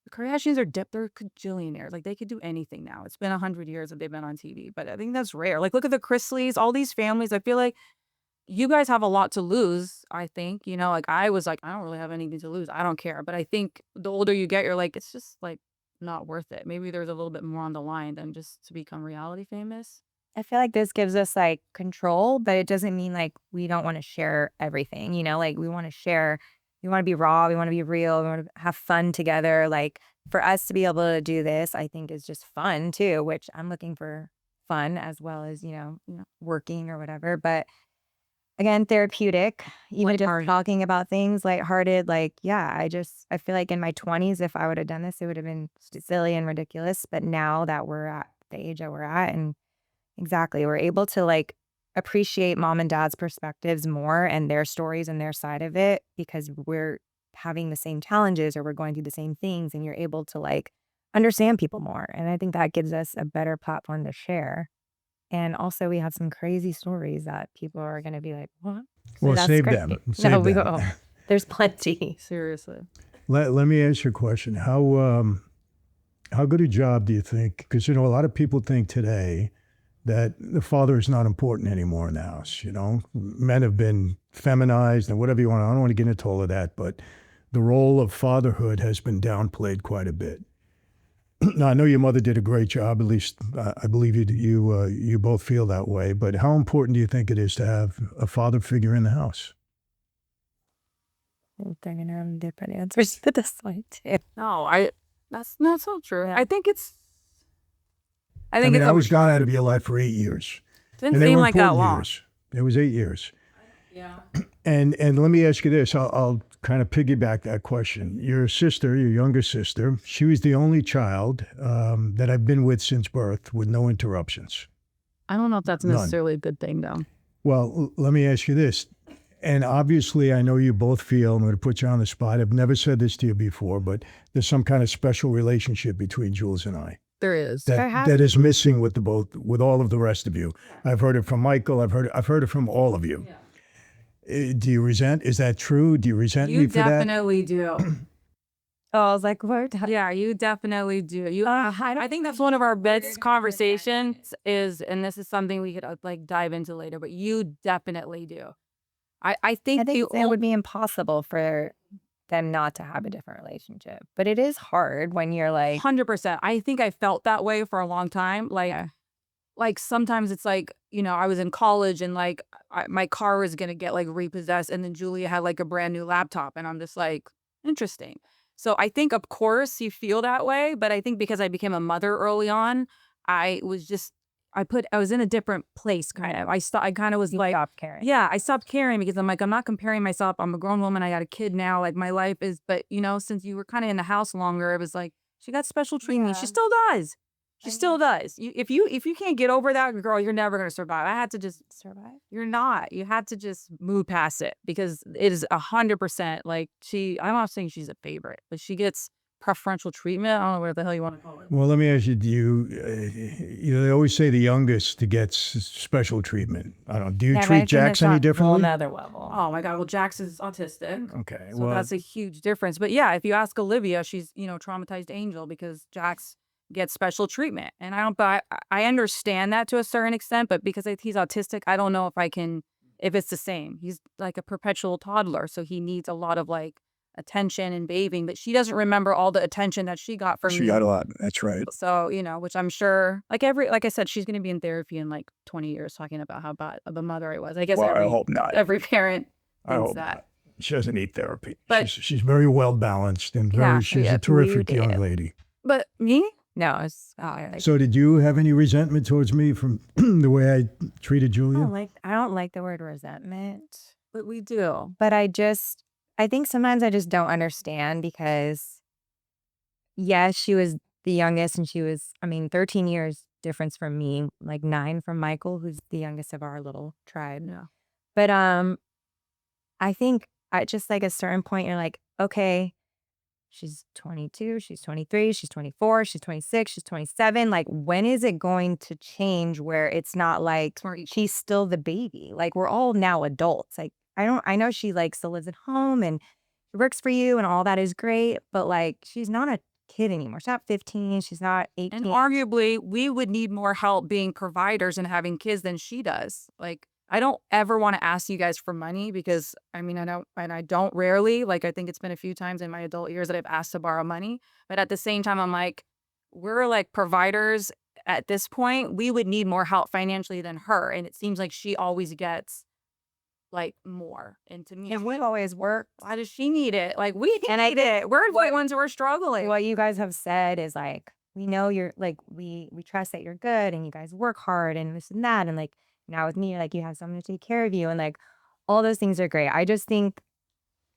The Kardashians are they're cajillionaires. Like they could do anything now. It's been 100 years that they've been on TV, but I think that's rare. Like look at the Chrisleys, all these families. I feel like you guys have a lot to lose. I think like I was like I don't really have anything to lose. I don't care. But I think the older you get, you're like it's just like not worth it. Maybe there's a little bit more on the line than just to become reality famous. I feel like this gives us like control, but it doesn't mean like we don't want to share everything, like we want to share, we want to be raw, we want to be real, we want to have fun together. Like for us to be able to do this, I think is just fun too, which I'm looking for fun as well as, working or whatever. But again, therapeutic, even just talking about things lighthearted, like, yeah, I feel like in my 20s, if I would have done this, it would have been silly and ridiculous. But now that we're at the age that we're at and exactly. We're able to like appreciate mom and dad's perspectives more and their stories and their side of it because we're having the same challenges or we're going through the same things and you're able to like understand people more. And I think that gives us a better platform to share. And also we have some crazy stories that people are going to be like, what? Well, that's save great. them. No, Save we them. go, there's plenty. Seriously. Let me ask you a question. How good a job do you think? Because, a lot of people think today that the father is not important anymore in the house. Men have been feminized and whatever you want. I don't want to get into all of that, but the role of fatherhood has been downplayed quite a bit. Now, I know your mother did a great job. At least I believe you both feel that way. But how important do you think it is to have a father figure in the house? I'm thinking around different answers to this one too. No, that's not so true. Yeah. I think it's. I was gone out of your life for 8 years. Didn't And they seem were like that important long. years. It was 8 years. Yeah. And let me ask you this. I'll kind of piggyback that question. Your sister, your younger sister, she was the only child that I've been with since birth with no interruptions. I don't know if that's None. necessarily a good thing though. Well, let me ask you this. And obviously, I know you both feel, I'm going to put you on the spot. I've never said this to you before, but there's some kind of special relationship between Jules and I. There is. That is missing with with all of the rest of you. I've heard it from Michael. I've heard it from all of you. Do you resent? Is that true? Do you resent me for that? You definitely do. Oh, I was like, what? Yeah, you definitely do. I think that's one of our best conversations and this is something we could like dive into later, but you definitely do. I think it would be impossible for them not to have a different relationship. But it is hard when you're like 100%. I think I felt that way for a long time. Like sometimes it's like, I was in college and like my car was going to get like repossessed and then Julia had like a brand new laptop and I'm just like, interesting. So I think of course you feel that way, but I think because I became a mother early on, I was in a different place kind of. I kind of was like, stop caring. yeah, I stopped caring because I'm like, I'm not comparing myself. I'm a grown woman. I got a kid now. Like my life is, but since you were kind of in the house longer, it was like, she got special treatment. She still does. She still does. If you can't get over that, girl, you're never going to survive. I had to just Survive? You're not. You had to just move past it because it is 100% like I'm not saying she's a favorite, but she gets preferential treatment. I don't know what the hell you want to call it. Well, let me ask you, do you, they always say the youngest gets special treatment. I don't know. Do you Yeah, but I treat think Jax that's any on differently? another level. Oh my God. Well, Jax is autistic. Okay. So Well, that's a huge difference. But yeah, if you ask Olivia, she's, traumatized angel because Jax gets special treatment. And I understand that to a certain extent, but because he's autistic, I don't know if it's the same. He's like a perpetual toddler. So he needs a lot of like attention and bathing, but she doesn't remember all the attention that she got from me. she got a lot. That's right. So, which I'm sure, like I said, she's going to be in therapy in like 20 years talking about how bad of a mother I was. I guess I hope not. every parent I thinks hope that. not. She doesn't need therapy. But- she's very well balanced and she's a terrific young lady. But me, No, it's So did you have any resentment towards me from the way I treated Julia? I don't like the word resentment, But we do. but I think sometimes I just don't understand because yes, she was the youngest and she was, 13 years difference from me, like 9 from Michael, who's the youngest of our little tribe. Yeah. But I think at just like a certain point, you're like, okay, she's 22, she's 23, she's 24, she's 26, she's 27. Like, when is it going to change where it's not like she's still the baby? Like, we're all now adults. Like, I know she like still lives at home and she works for you and all that is great, but like, she's not a kid anymore. She's not 15, she's not 18. And arguably, we would need more help being providers and having kids than she does. Like, I don't ever want to ask you guys for money because I don't rarely, like, I think it's been a few times in my adult years that I've asked to borrow money. But at the same time, I'm like, we're like providers at this point. We would need more help financially than her. And it seems like she always gets like more. And to me, And we always work. why does she need it? Like, we need it. We're the ones who are struggling. What you guys have said is like, we know you're like, we trust that you're good and you guys work hard and this and that. And like, now with me, like, you have someone to take care of you and like, all those things are great. I just think,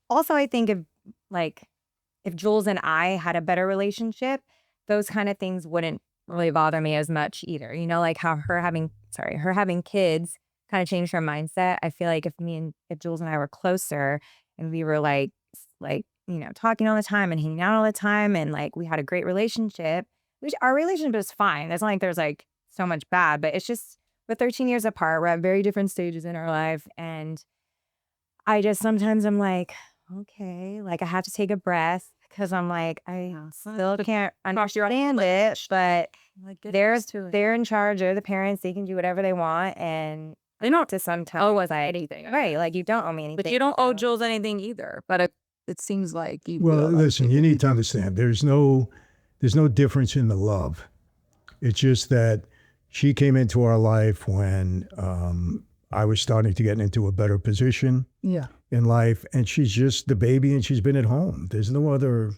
also, I think if Jules and I had a better relationship, those kind of things wouldn't really bother me as much either. You know, like how her having kids kind of changed her mindset. I feel like if Jules and I were closer and we were like, talking all the time and hanging out all the time and like we had a great relationship, which our relationship is fine. It's not like there's like so much bad, but it's just we're 13 years apart. We're at very different stages in our life. And I just sometimes I'm like, okay, like I have to take a breath because I'm like, I still can't understand it, but they're in charge. They're the parents. They can do whatever they want. And they don't to sometimes owe us anything. Right. Like you don't owe me anything. But you don't owe Jules anything either. But it seems like you Well, will. listen, you need to understand there's no difference in the love. It's just that she came into our life when I was starting to get into a better position in life, and she's just the baby and she's been at home. There's no other,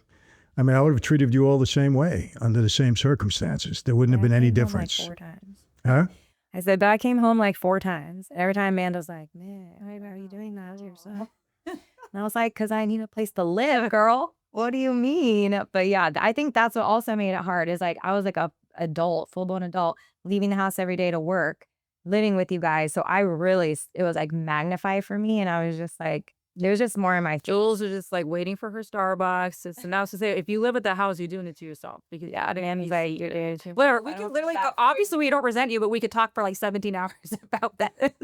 I would have treated you all the same way under the same circumstances. There wouldn't have been any difference. Like 4 times. Huh? I said, but I came home like 4 times. Every time Amanda's like, man, why are you doing that to yourself? And I was like, because I need a place to live, girl. What do you mean? But yeah, I think that's what also made it hard is like, I was like a adult, full-blown adult, leaving the house every day to work, living with you guys. So it was like magnified for me. And I was just like, there's just more in my Jules is just like waiting for her Starbucks. So now to say, if you live at the house, you're doing it to yourself. Because I didn't say you did too. we could literally go, obviously we don't resent you, but we could talk for like 17 hours about that.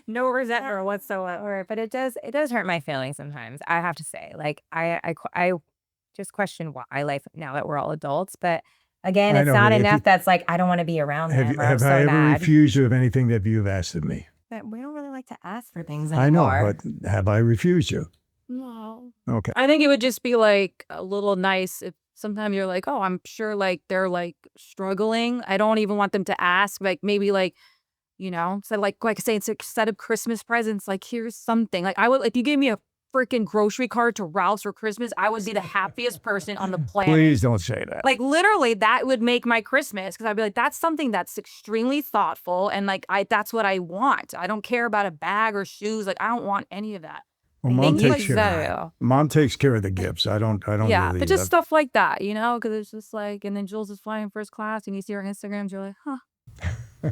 No resentment whatsoever. But it does hurt my feelings sometimes. I have to say, like I just question why life now that we're all adults, but again, it's not enough. That's like, I don't want to be around them. Have I ever refused you of anything that you've asked of me? But we don't really like to ask for things anymore. I know, but have I refused you? No. Okay. I think it would just be like a little nice if sometimes you're like, oh, I'm sure like they're like struggling. I don't even want them to ask. Like maybe like, so like I say, it's a set of Christmas presents. Like here's something. Like I would, if you gave me a freaking grocery card to Ralph's for Christmas, I would be the happiest person on the planet. Please don't say that. Like literally that would make my Christmas because I'd be like, that's something that's extremely thoughtful. And like, that's what I want. I don't care about a bag or shoes. Like I don't want any of that. Well, Mom takes care of the gifts. I don't Yeah, really, but just stuff like that, because it's just like, and then Jules is flying first class and you see her Instagrams, you're like, huh.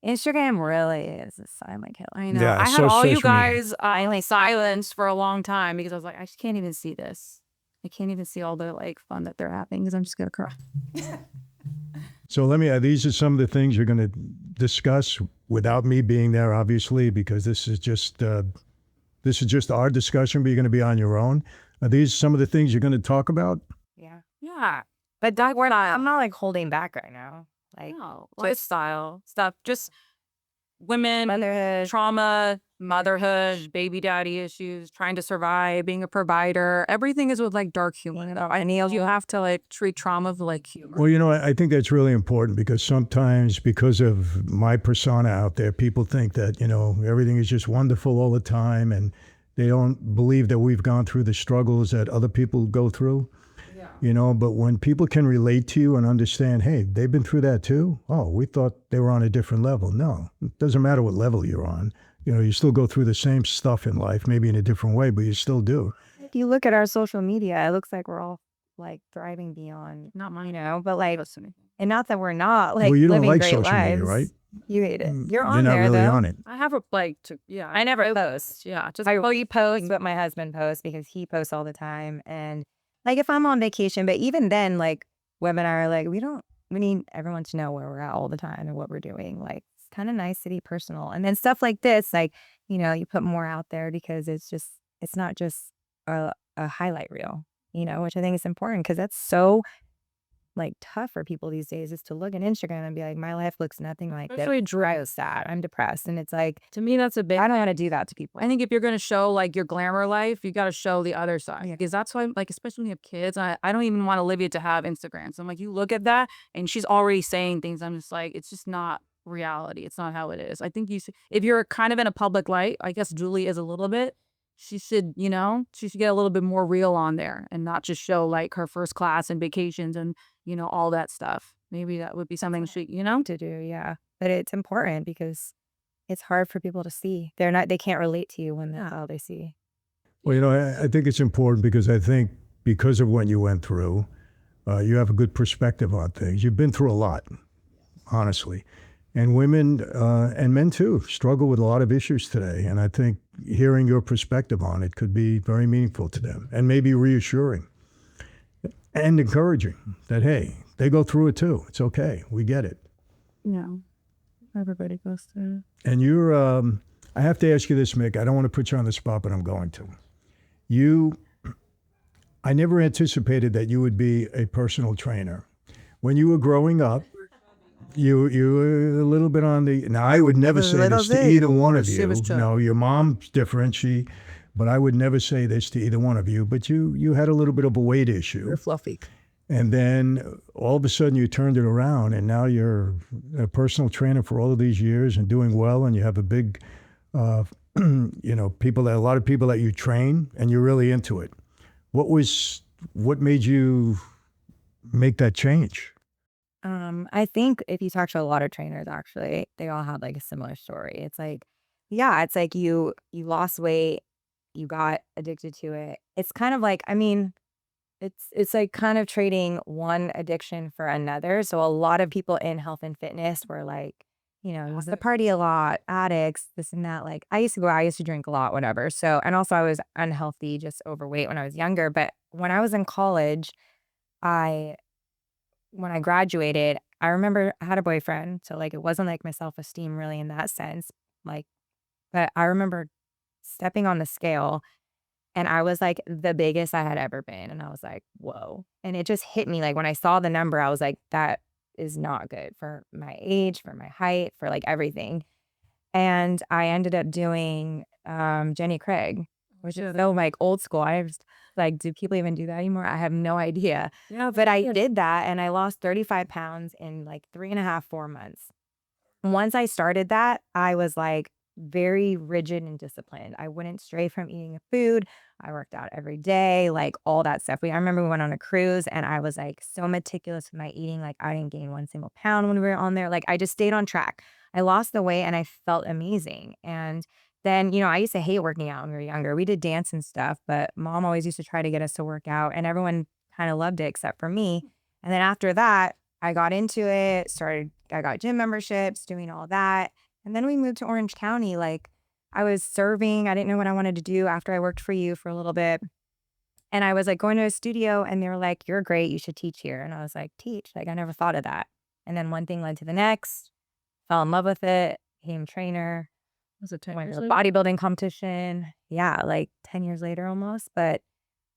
Instagram really is a silent killer. I know. Yeah, I had all you guys silenced for a long time because I was like, I just can't even see this. I can't even see all the like fun that they're having because I'm just gonna cry. So these are some of the things you're going to discuss without me being there, obviously, because this is just our discussion, but you're going to be on your own. Are these some of the things you're going to talk about? Yeah. But Doug, I'm not like holding back right now. Like lifestyle stuff, just women, motherhood, trauma, motherhood, baby daddy issues, trying to survive, being a provider. Everything is with like dark humor. And you have to like treat trauma with like humor. Well, I think that's really important because sometimes because of my persona out there, people think that, everything is just wonderful all the time and they don't believe that we've gone through the struggles that other people go through. But when people can relate to you and understand, hey, they've been through that too. Oh, we thought they were on a different level. No, it doesn't matter what level you're on. You still go through the same stuff in life, maybe in a different way, but you still do. If you look at our social media, it looks like we're all like thriving beyond, Not mine. but like, and not that we're not like Well, you don't living like great social lives. media, right? You hate it. You're You're on not there really though. on it. I have yeah. I never post. Yeah, just I repost what my husband posts because he posts all the time. And like if I'm on vacation, but even then, like Web and I are like, we need everyone to know where we're at all the time and what we're doing. Like it's kind of nice to be personal. And then stuff like this, like, you put more out there because it's not just a highlight reel, which I think is important because that's so like tough for people these days is to look at Instagram and be like, my life looks nothing like this. especially I was sad. I'm depressed. And it's like, to me, that's a big. I don't want to do that to people. I think if you're going to show like your glamour life, you got to show the other side. Because that's why, like, especially when you have kids, I don't even want Olivia to have Instagram. So I'm like, you look at that and she's already saying things. I'm just like, it's just not reality. It's not how it is. I think if you're kind of in a public light, I guess Julie is a little bit, she should get a little bit more real on there and not just show like her first class and vacations and, all that stuff. Maybe that would be something To do, yeah. But it's important because it's hard for people to see. They can't relate to you when that's all they see. Well, I think it's important because I think because of what you went through, you have a good perspective on things. You've been through a lot, honestly. And women and men too struggle with a lot of issues today. And I think hearing your perspective on it could be very meaningful to them and maybe reassuring and encouraging that, hey, they go through it too. It's okay. We get it. Yeah. Everybody goes through. And you're, I have to ask you this, Mick. I don't want to put you on the spot, but I'm going to. I never anticipated that you would be a personal trainer. When you were growing up, you were a little bit on the, now I would never say this to either one of you. No, your mom's different. But I would never say this to either one of you, but you had a little bit of a weight issue. You're fluffy. And then all of a sudden you turned it around and now you're a personal trainer for all of these years and doing well. And you have a big, a lot of people that you train and you're really into it. What made you make that change? I think if you talk to a lot of trainers, actually, they all have like a similar story. It's like, yeah, it's like you lost weight, you got addicted to it. It's kind of like, it's like kind of trading one addiction for another. So a lot of people in health and fitness were like, used to party a lot, addicts, this and that. Like I used to drink a lot, whatever. So, and also I was unhealthy, just overweight when I was younger. But when I was in college, when I graduated, I remember I had a boyfriend. So like, it wasn't like my self-esteem really in that sense. Like, but I remember stepping on the scale and I was like the biggest I had ever been. And I was like, whoa. And it just hit me. Like when I saw the number, I was like, that is not good for my age, for my height, for like everything. And I ended up doing Jenny Craig, which is so like old school. I was like, do people even do that anymore? I have no idea. Yeah, But I did that and I lost 35 pounds in like 3.5, 4 months. Once I started that, I was like very rigid and disciplined. I wouldn't stray from eating food. I worked out every day, like all that stuff. I remember we went on a cruise and I was like so meticulous with my eating. Like I didn't gain 1 single pound when we were on there. Like I just stayed on track. I lost the weight and I felt amazing. And then, I used to hate working out when we were younger. We did dance and stuff, but mom always used to try to get us to work out and everyone kind of loved it except for me. And then after that, I got into it, I got gym memberships, doing all that. And then we moved to Orange County. Like I was serving. I didn't know what I wanted to do after I worked for you for a little bit. And I was like going to a studio and they were like, you're great. You should teach here. And I was like, teach? Like I never thought of that. And then one thing led to the next, fell in love with it, became a trainer. Was it 10 Went years to a later? bodybuilding competition. Yeah, like 10 years later almost. But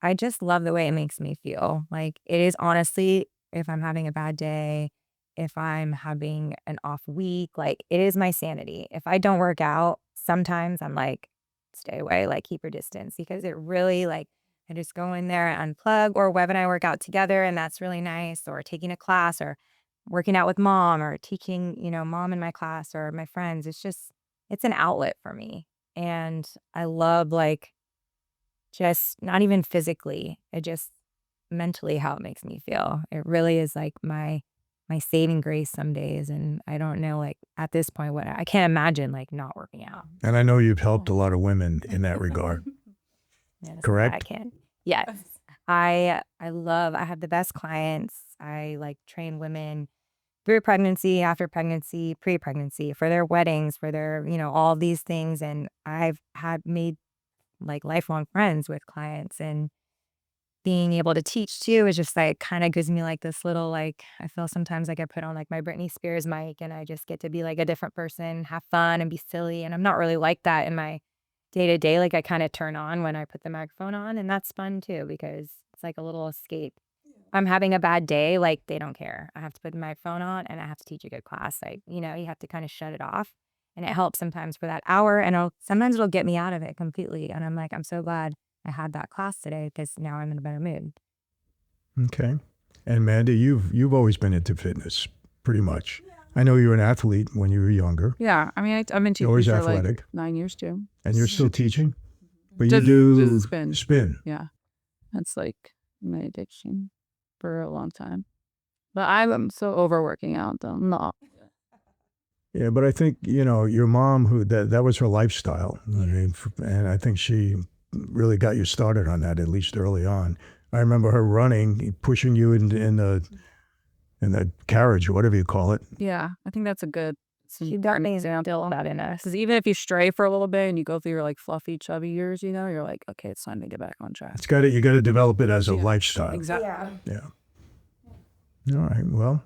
I just love the way it makes me feel. Like it is honestly, if I'm having a bad day, if I'm having an off week, like it is my sanity. If I don't work out, sometimes I'm like, stay away, like keep your distance because it really like, I just go in there and unplug or Web and I work out together and that's really nice or taking a class or working out with mom or teaching, mom in my class or my friends. It's an outlet for me. And I love like just not even physically. mentally how it makes me feel. It really is like my saving grace some days. And I don't know, like at this point, what I can't imagine like not working out. And I know you've helped a lot of women in that regard. Yes, Correct? I can. Yes. I have the best clients. I like train women through pregnancy, after pregnancy, pre-pregnancy, for their weddings, for their, all these things. And I've had made like lifelong friends with clients, and being able to teach too is just like kind of gives me like this little like I feel sometimes like I put on like my Britney Spears mic and I just get to be like a different person, have fun and be silly. And I'm not really like that in my day to day. Like I kind of turn on when I put the microphone on, and that's fun too because it's like a little escape. I'm having a bad day, like they don't care. I have to put the microphone on and I have to teach a good class. Like, you have to kind of shut it off. And it helps sometimes for that hour, and sometimes it'll get me out of it completely. And I'm like, I'm so glad I had that class today because now I'm in a better mood. Okay. And Mandy, you've always been into fitness, pretty much. I know you were an athlete when you were younger. Yeah, I mean, I've been teaching always for athletic. like 9 years too. And you're still teaching? But you Just do spin. spin. Yeah, that's like my addiction for a long time. But I'm so over working out though. No. Yeah, but I think, your mom, that was her lifestyle. I mean, and I think she really got you started on that, at least early on. I remember her running, pushing you in the carriage or whatever you call it. Yeah, I think that's a good. She got me still that in us. Because even if you stray for a little bit and you go through your like fluffy, chubby years, you're like, okay, it's time to get back on track. You got to develop it as a lifestyle. Exactly. Yeah. Yeah. All right. Well,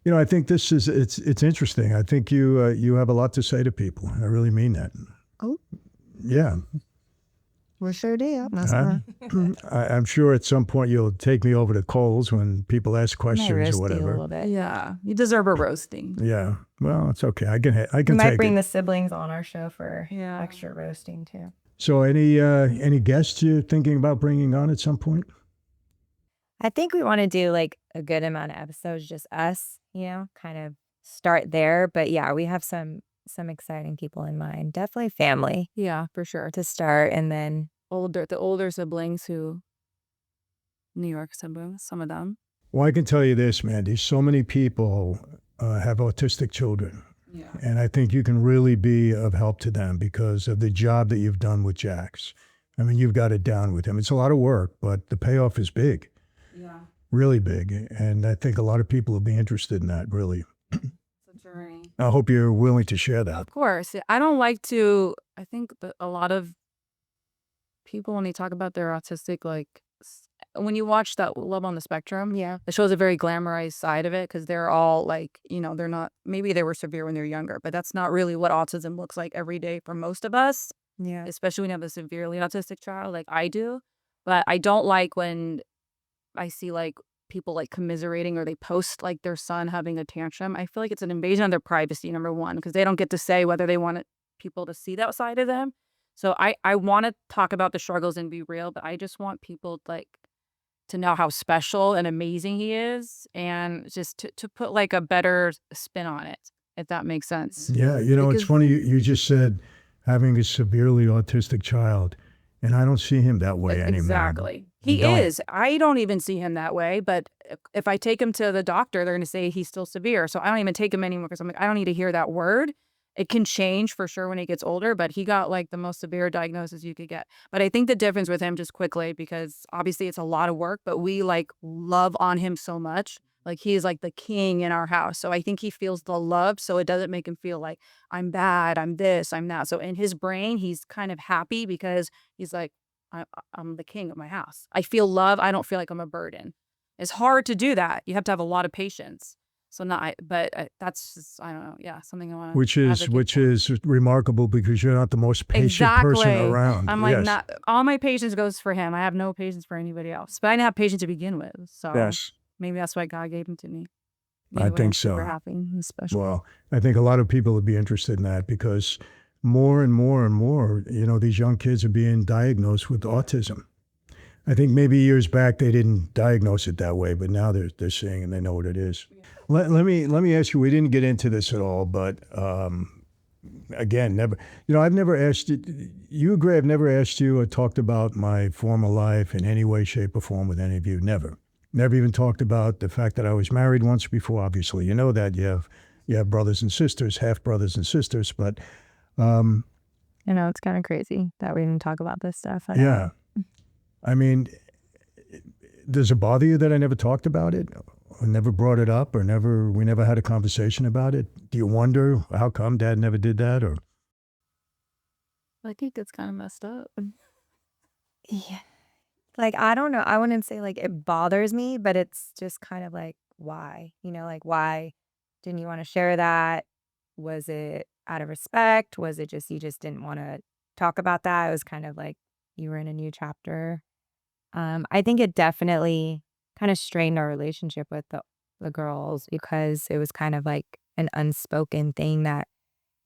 I think it's interesting. I think you have a lot to say to people. I really mean that. Oh. Yeah. We sure do. I'm sure at some point you'll take me over to Kohl's when people ask questions or A whatever. little bit. Yeah, you deserve a roasting. Yeah. Well, it's okay. I can We might take bring it. the siblings on our show for Yeah. extra roasting too. So any guests you're thinking about bringing on at some point? I think we want to do like a good amount of episodes, just us, kind of start there. But yeah, we have some exciting people in mind. Definitely family Yeah, for sure. to start, and then The older siblings who, New York siblings, some of them. Well, I can tell you this, Mandy. So many people have autistic children. Yeah. And I think you can really be of help to them because of the job that you've done with Jax. I mean, you've got it down with him. It's a lot of work, but the payoff is big. Yeah. Really big. And I think a lot of people will be interested in that, really. It's a journey. I hope you're willing to share that. Of course. I don't like to, I think that a lot of people, when they talk about their autistic, like when you watch that Love on the Spectrum, yeah, it shows a very glamorized side of it because they're all like, they're not, maybe they were severe when they're younger, but that's not really what autism looks like every day for most of us, yeah, especially when you have a severely autistic child like I do. But I don't like when I see like people like commiserating or they post like their son having a tantrum. I feel like it's an invasion of their privacy, number one, because they don't get to say whether they want people to see that side of them. So I want to talk about the struggles and be real, but I just want people like to know how special and amazing he is, and just to put like a better spin on it, if that makes sense. Yeah, it's Because- funny. You just said having a severely autistic child, and I don't see him that way anymore. Exactly. He Don't. is. I don't even see him that way, but if I take him to the doctor, they're going to say he's still severe. So I don't even take him anymore because I'm like, I don't need to hear that word. It can change for sure when he gets older, but he got like the most severe diagnosis you could get. But I think the difference with him, just quickly, because obviously it's a lot of work, but we like love on him so much. Like he's like the king in our house. So I think he feels the love. So it doesn't make him feel like I'm bad, I'm this, I'm that. So in his brain, he's kind of happy because he's like, I'm the king of my house. I feel love. I don't feel like I'm a burden. It's hard to do that. You have to have a lot of patience. So that's just, I don't know. Yeah, something I want to. Which is remarkable because you're not the most patient person around. I'm like, Yes. not all my patience goes for him. I have no patience for anybody else. But I didn't have patience to begin with. So Yes. maybe that's why God gave him to me. I think I'm so. Super happy and special. Well, I think a lot of people would be interested in that because more and more and more, these young kids are being diagnosed with autism. I think maybe years back they didn't diagnose it that way, but now they're seeing and they know what it is. Let me ask you. We didn't get into this at all, but again, never, I've never asked you, Gray, I've never asked you or talked about my former life in any way, shape, or form with any of you. Never. Never even talked about the fact that I was married once before. Obviously, you know that you have brothers and sisters, half brothers and sisters, but It's kind of crazy that we didn't talk about this stuff. yeah. I mean, does it bother you that I never talked about it, or never brought it up, or we never had a conversation about it? Do you wonder how come Dad never did that, or? I think it's kind of messed up. Yeah. Like, I don't know. I wouldn't say like it bothers me, but it's just kind of like, why? Like, why didn't you want to share that? Was it out of respect? Was it just you just didn't want to talk about that? It was kind of like you were in a new chapter. I think it definitely kind of strained our relationship with the girls because it was kind of like an unspoken thing that,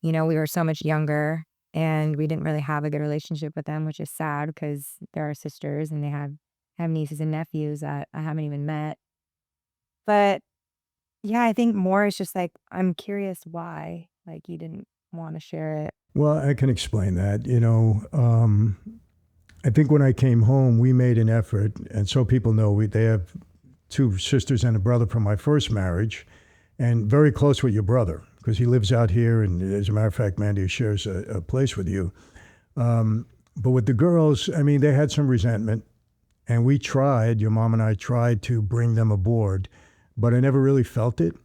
we were so much younger and we didn't really have a good relationship with them, which is sad because they're our sisters and they have nieces and nephews that I haven't even met. But yeah, I think more is just like, I'm curious why, like, you didn't want to share it. Well, I can explain that. I think when I came home, we made an effort, and so people know they have two sisters and a brother from my first marriage, and very close with your brother because he lives out here, and as a matter of fact, Mandy shares a place with you. But with the girls, I mean, they had some resentment, and your mom and I tried to bring them aboard, but I never really felt it.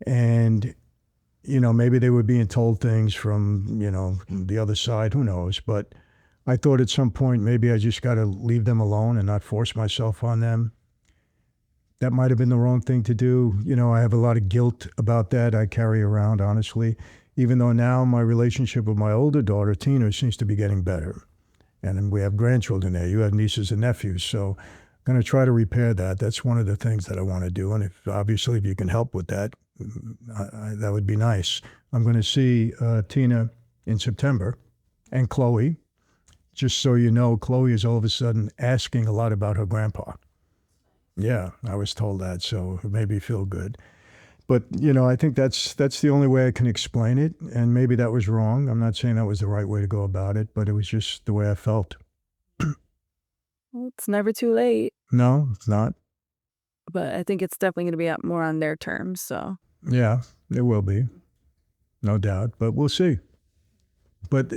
And maybe they were being told things from, the other side, who knows, but I thought at some point maybe I just got to leave them alone and not force myself on them. That might have been the wrong thing to do. I have a lot of guilt about that I carry around, honestly, even though now my relationship with my older daughter, Tina, seems to be getting better. And we have grandchildren there. You have nieces and nephews. So I'm going to try to repair that. That's one of the things that I want to do. And obviously, if you can help with that, that would be nice. I'm going to see Tina in September and Chloe. Just so you know, Chloe is all of a sudden asking a lot about her grandpa. Yeah, I was told that, so it made me feel good. But, I think that's the only way I can explain it, and maybe that was wrong. I'm not saying that was the right way to go about it, but it was just the way I felt. Well, it's never too late, No, it's not. but I think it's definitely going to be more on their terms. So Yeah, it will be. No doubt, but we'll see. But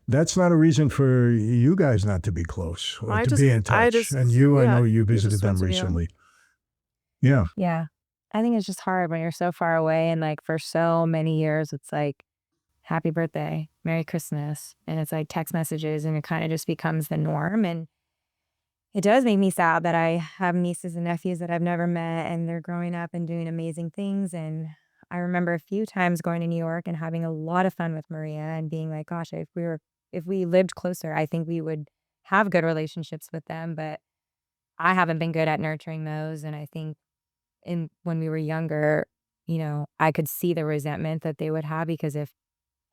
that's not a reason for you guys not to be close or to be in touch. And I know you visited them recently. Yeah. Yeah. I think it's just hard when you're so far away and like for so many years, it's like, happy birthday, Merry Christmas. And it's like text messages and it kind of just becomes the norm. And it does make me sad that I have nieces and nephews that I've never met and they're growing up and doing amazing things. And I remember a few times going to New York and having a lot of fun with Maria and being like, gosh, if we lived closer, I think we would have good relationships with them. But I haven't been good at nurturing those. And I think when we were younger, I could see the resentment that they would have because if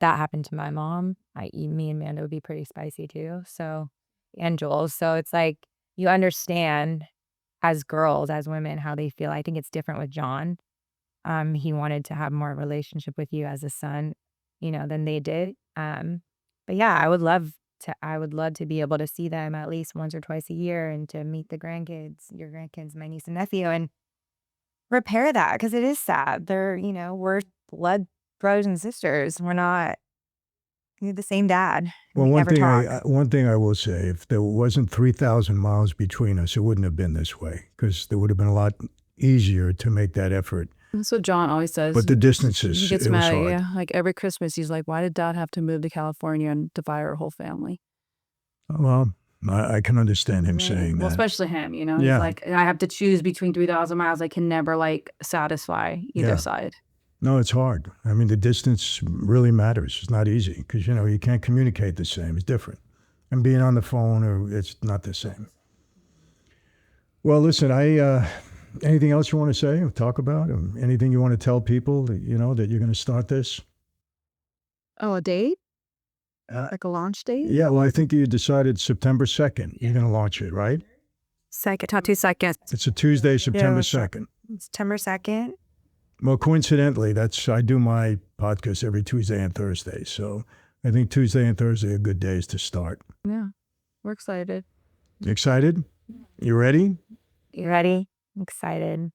that happened to my mom, me and Amanda would be pretty spicy too. So, and Jules. So it's like, you understand as girls, as women, how they feel. I think it's different with John. He wanted to have more relationship with you as a son, than they did. But yeah, I would love to be able to see them at least once or twice a year and to meet your grandkids, my niece and nephew, and repair that because it is sad. We're blood brothers and sisters. We're the same dad. Well, We never talk. one thing I will say, if there wasn't 3,000 miles between us, it wouldn't have been this way because there would have been a lot easier to make that effort. that's what John always says. But the distances, He gets it was mad at hard. you. Like every Christmas, he's like, "Why did Dad have to move to California and divide our whole family?" Well, I can understand him saying Well, that. especially him. He's Yeah. like, I have to choose between 3,000 miles. I can never like satisfy either Yeah. side. No, it's hard. I mean, the distance really matters. It's not easy because, you can't communicate the same. It's different. And being on the phone, it's not the same. Well, listen, anything else you want to say or talk about? Or anything you want to tell people that, that you're going to start this? Oh, a date? Uh, Like a launch date? Yeah, well, I think you decided September 2nd. You're going to launch it, right? Top 2 seconds. It's a Tuesday, September Yeah. 2nd. September 2nd. Well, coincidentally, I do my podcast every Tuesday and Thursday. So I think Tuesday and Thursday are good days to start. Yeah, we're excited. You excited? You ready? You ready? I'm excited.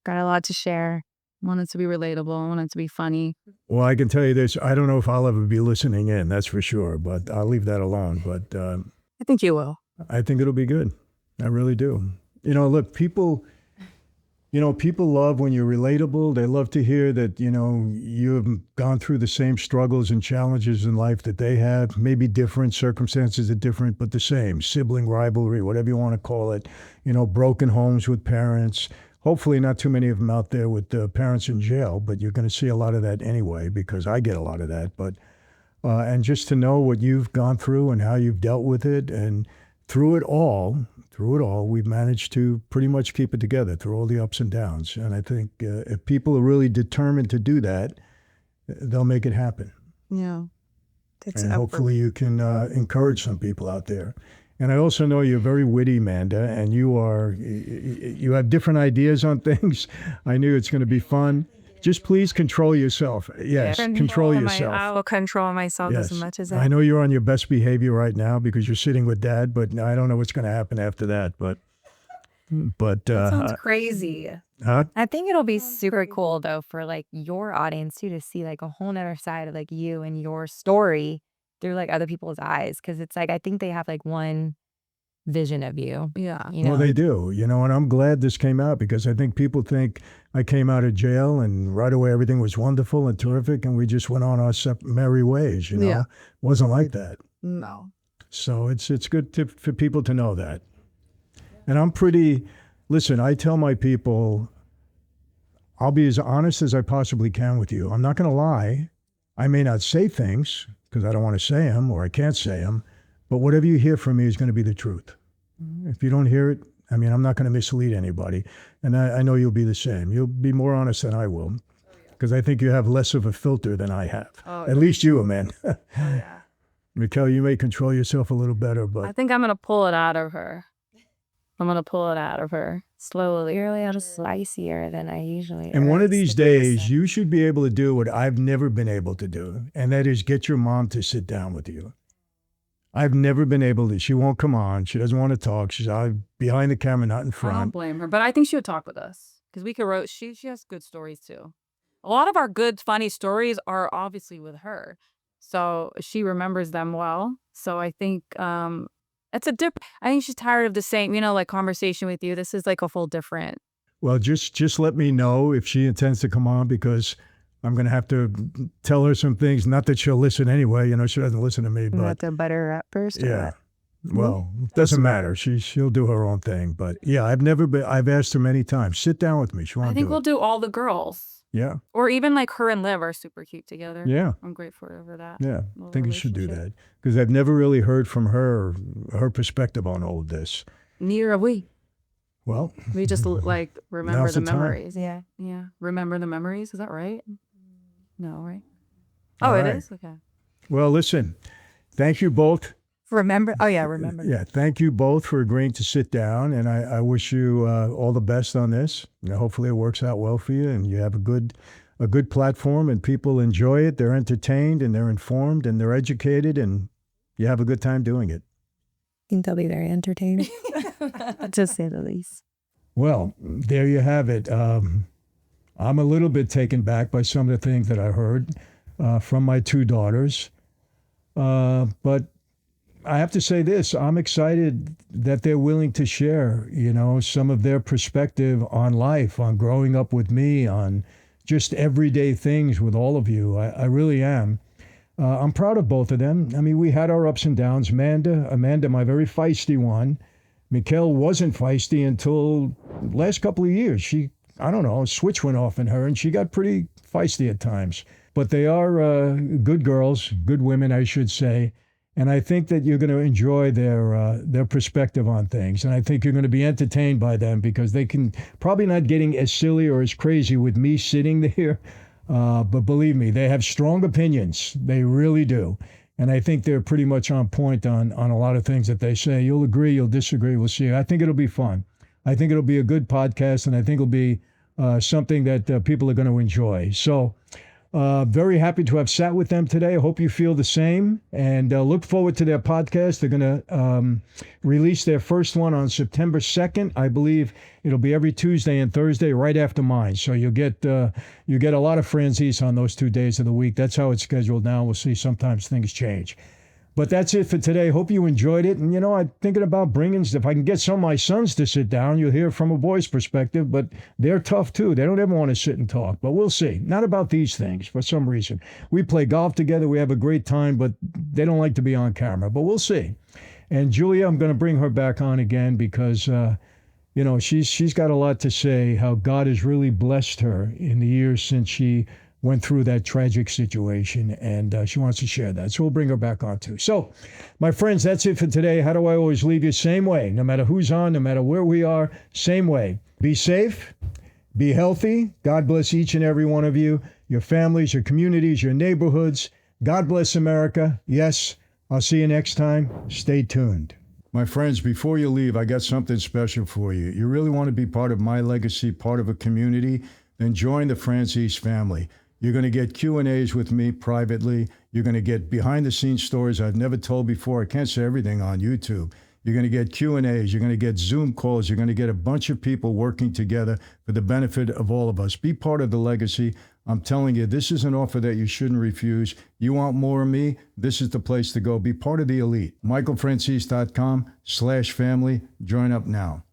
Got a lot to share. Want it to be relatable. Want it to be funny. Well, I can tell you this. I don't know if I'll ever be listening in, that's for sure, but I'll leave that alone. But I think you will. I think it'll be good. I really do. Look, people love when you're relatable. They love to hear that, you've gone through the same struggles and challenges in life that they have. Maybe different, circumstances are different, but the same. Sibling rivalry, whatever you want to call it. Broken homes with parents. Hopefully not too many of them out there with parents in jail, but you're going to see a lot of that anyway, because I get a lot of that. But and just to know what you've gone through and how you've dealt with it, and through it all, we've managed to pretty much keep it together through all the ups and downs. And I think if people are really determined to do that, they'll make it happen. Yeah. And hopefully you can encourage some people out there. And I also know you're very witty, Amanda, and you have different ideas on things. I knew it's going to be fun. Just please control yourself. Yes, control yourself. I will control myself as much as I know you're on your best behavior right now because you're sitting with Dad, but I don't know what's going to happen after that. But that sounds crazy. Huh? I think it'll be super cool though for like your audience too, to see like a whole nother side of like you and your story through like other people's eyes. Cause it's like, I think they have like one vision of you. Yeah. Well, they do, and I'm glad this came out because I think people think I came out of jail and right away everything was wonderful and terrific and we just went on our merry ways, Yeah. It wasn't like that. No. So it's good for people to know that. And listen, I tell my people, I'll be as honest as I possibly can with you. I'm not going to lie. I may not say things because I don't want to say them or I can't say them, but whatever you hear from me is going to be the truth. If you don't hear it, I'm not going to mislead anybody. And I know you'll be the same. You'll be more honest than I will because I think you have less of a filter than I have. At least you, Amanda. Yeah. Miquelle, you may control yourself a little better, but I think I'm going to pull it out of her. I'm going to pull it out of her slowly. You're a little spicier than I usually And am. one of these days, you should be able to do what I've never been able to do, and that is get your mom to sit down with you. I've never been able to. She won't come on. She doesn't want to talk. She's behind the camera, not in I don't front. blame her, but I think she would talk with us because we could she has good stories too. A lot of our good, funny stories are obviously with her. So she remembers them well. So I think it's I think she's tired of the same, like conversation with you. This is like a full different. Well, just let me know if she intends to come on because I'm going to have to tell her some things. Not that she'll listen anyway. She doesn't listen to me. You But have to butter her up first. or yeah. what? Well, it doesn't matter. She'll do her own thing. But yeah, I've asked her many times, sit down with me. She won't I think do we'll it. do all the girls. Yeah. Or even like her and Liv are super cute together. Yeah. I'm grateful for that. Yeah. I little think you should do relationship. that because I've never really heard from her perspective on all of this. Neither have we. Well, We just like remember Now's the the time. memories. Yeah. Yeah. Remember the memories. Is that right? No, right? All Oh, right. it is? Okay. well, listen, thank you both. Remember? Oh yeah, remember. Yeah, thank you both for agreeing to sit down, and I wish you all the best on this. Hopefully, it works out well for you, and you have a good platform, and people enjoy it. They're entertained, and they're informed, and they're educated, and you have a good time doing it. I think they'll be very entertaining, to say the least. Well, there you have it. I'm a little bit taken back by some of the things that I heard from my two daughters, but I have to say this, I'm excited that they're willing to share, some of their perspective on life, on growing up with me, on just everyday things with all of you. I really am. I'm proud of both of them. I mean, we had our ups and downs. Amanda, my very feisty one. Miquelle wasn't feisty until last couple of years. I don't know, a switch went off in her and she got pretty feisty at times. But they are good girls, good women, I should say. And I think that you're going to enjoy their perspective on things. And I think you're going to be entertained by them because they can probably not getting as silly or as crazy with me sitting there. But believe me, they have strong opinions. They really do. And I think they're pretty much on point on a lot of things that they say. You'll agree, you'll disagree, we'll see. I think it'll be fun. I think it'll be a good podcast, and I think it'll be something that people are going to enjoy. So very happy to have sat with them today. I hope you feel the same, and look forward to their podcast. They're going to release their first one on September 2nd. I believe it'll be every Tuesday and Thursday right after mine. So you get a lot of Franzese on those 2 days of the week. That's how it's scheduled now. We'll see. Sometimes things change. But that's it for today. Hope you enjoyed it. And, I'm thinking about if I can get some of my sons to sit down, you'll hear from a boy's perspective, but they're tough too. They don't ever want to sit and talk, but we'll see. Not about these things for some reason. We play golf together. We have a great time, but they don't like to be on camera, but we'll see. And Julia, I'm going to bring her back on again because, she's got a lot to say, how God has really blessed her in the years since she went through that tragic situation, and she wants to share that. So we'll bring her back on too. So, my friends, that's it for today. How do I always leave you? Same way. No matter who's on, no matter where we are, same way. Be safe. Be healthy. God bless each and every one of you, your families, your communities, your neighborhoods. God bless America. Yes, I'll see you next time. Stay tuned. My friends, before you leave, I got something special for you. You really want to be part of my legacy, part of a community? Then join the Franzese family. You're going to get Q&As with me privately. You're going to get behind-the-scenes stories I've never told before. I can't say everything on YouTube. You're going to get Q&As. You're going to get Zoom calls. You're going to get a bunch of people working together for the benefit of all of us. Be part of the legacy. I'm telling you, this is an offer that you shouldn't refuse. You want more of me? This is the place to go. Be part of the elite. MichaelFranzese.com/family. Join up now.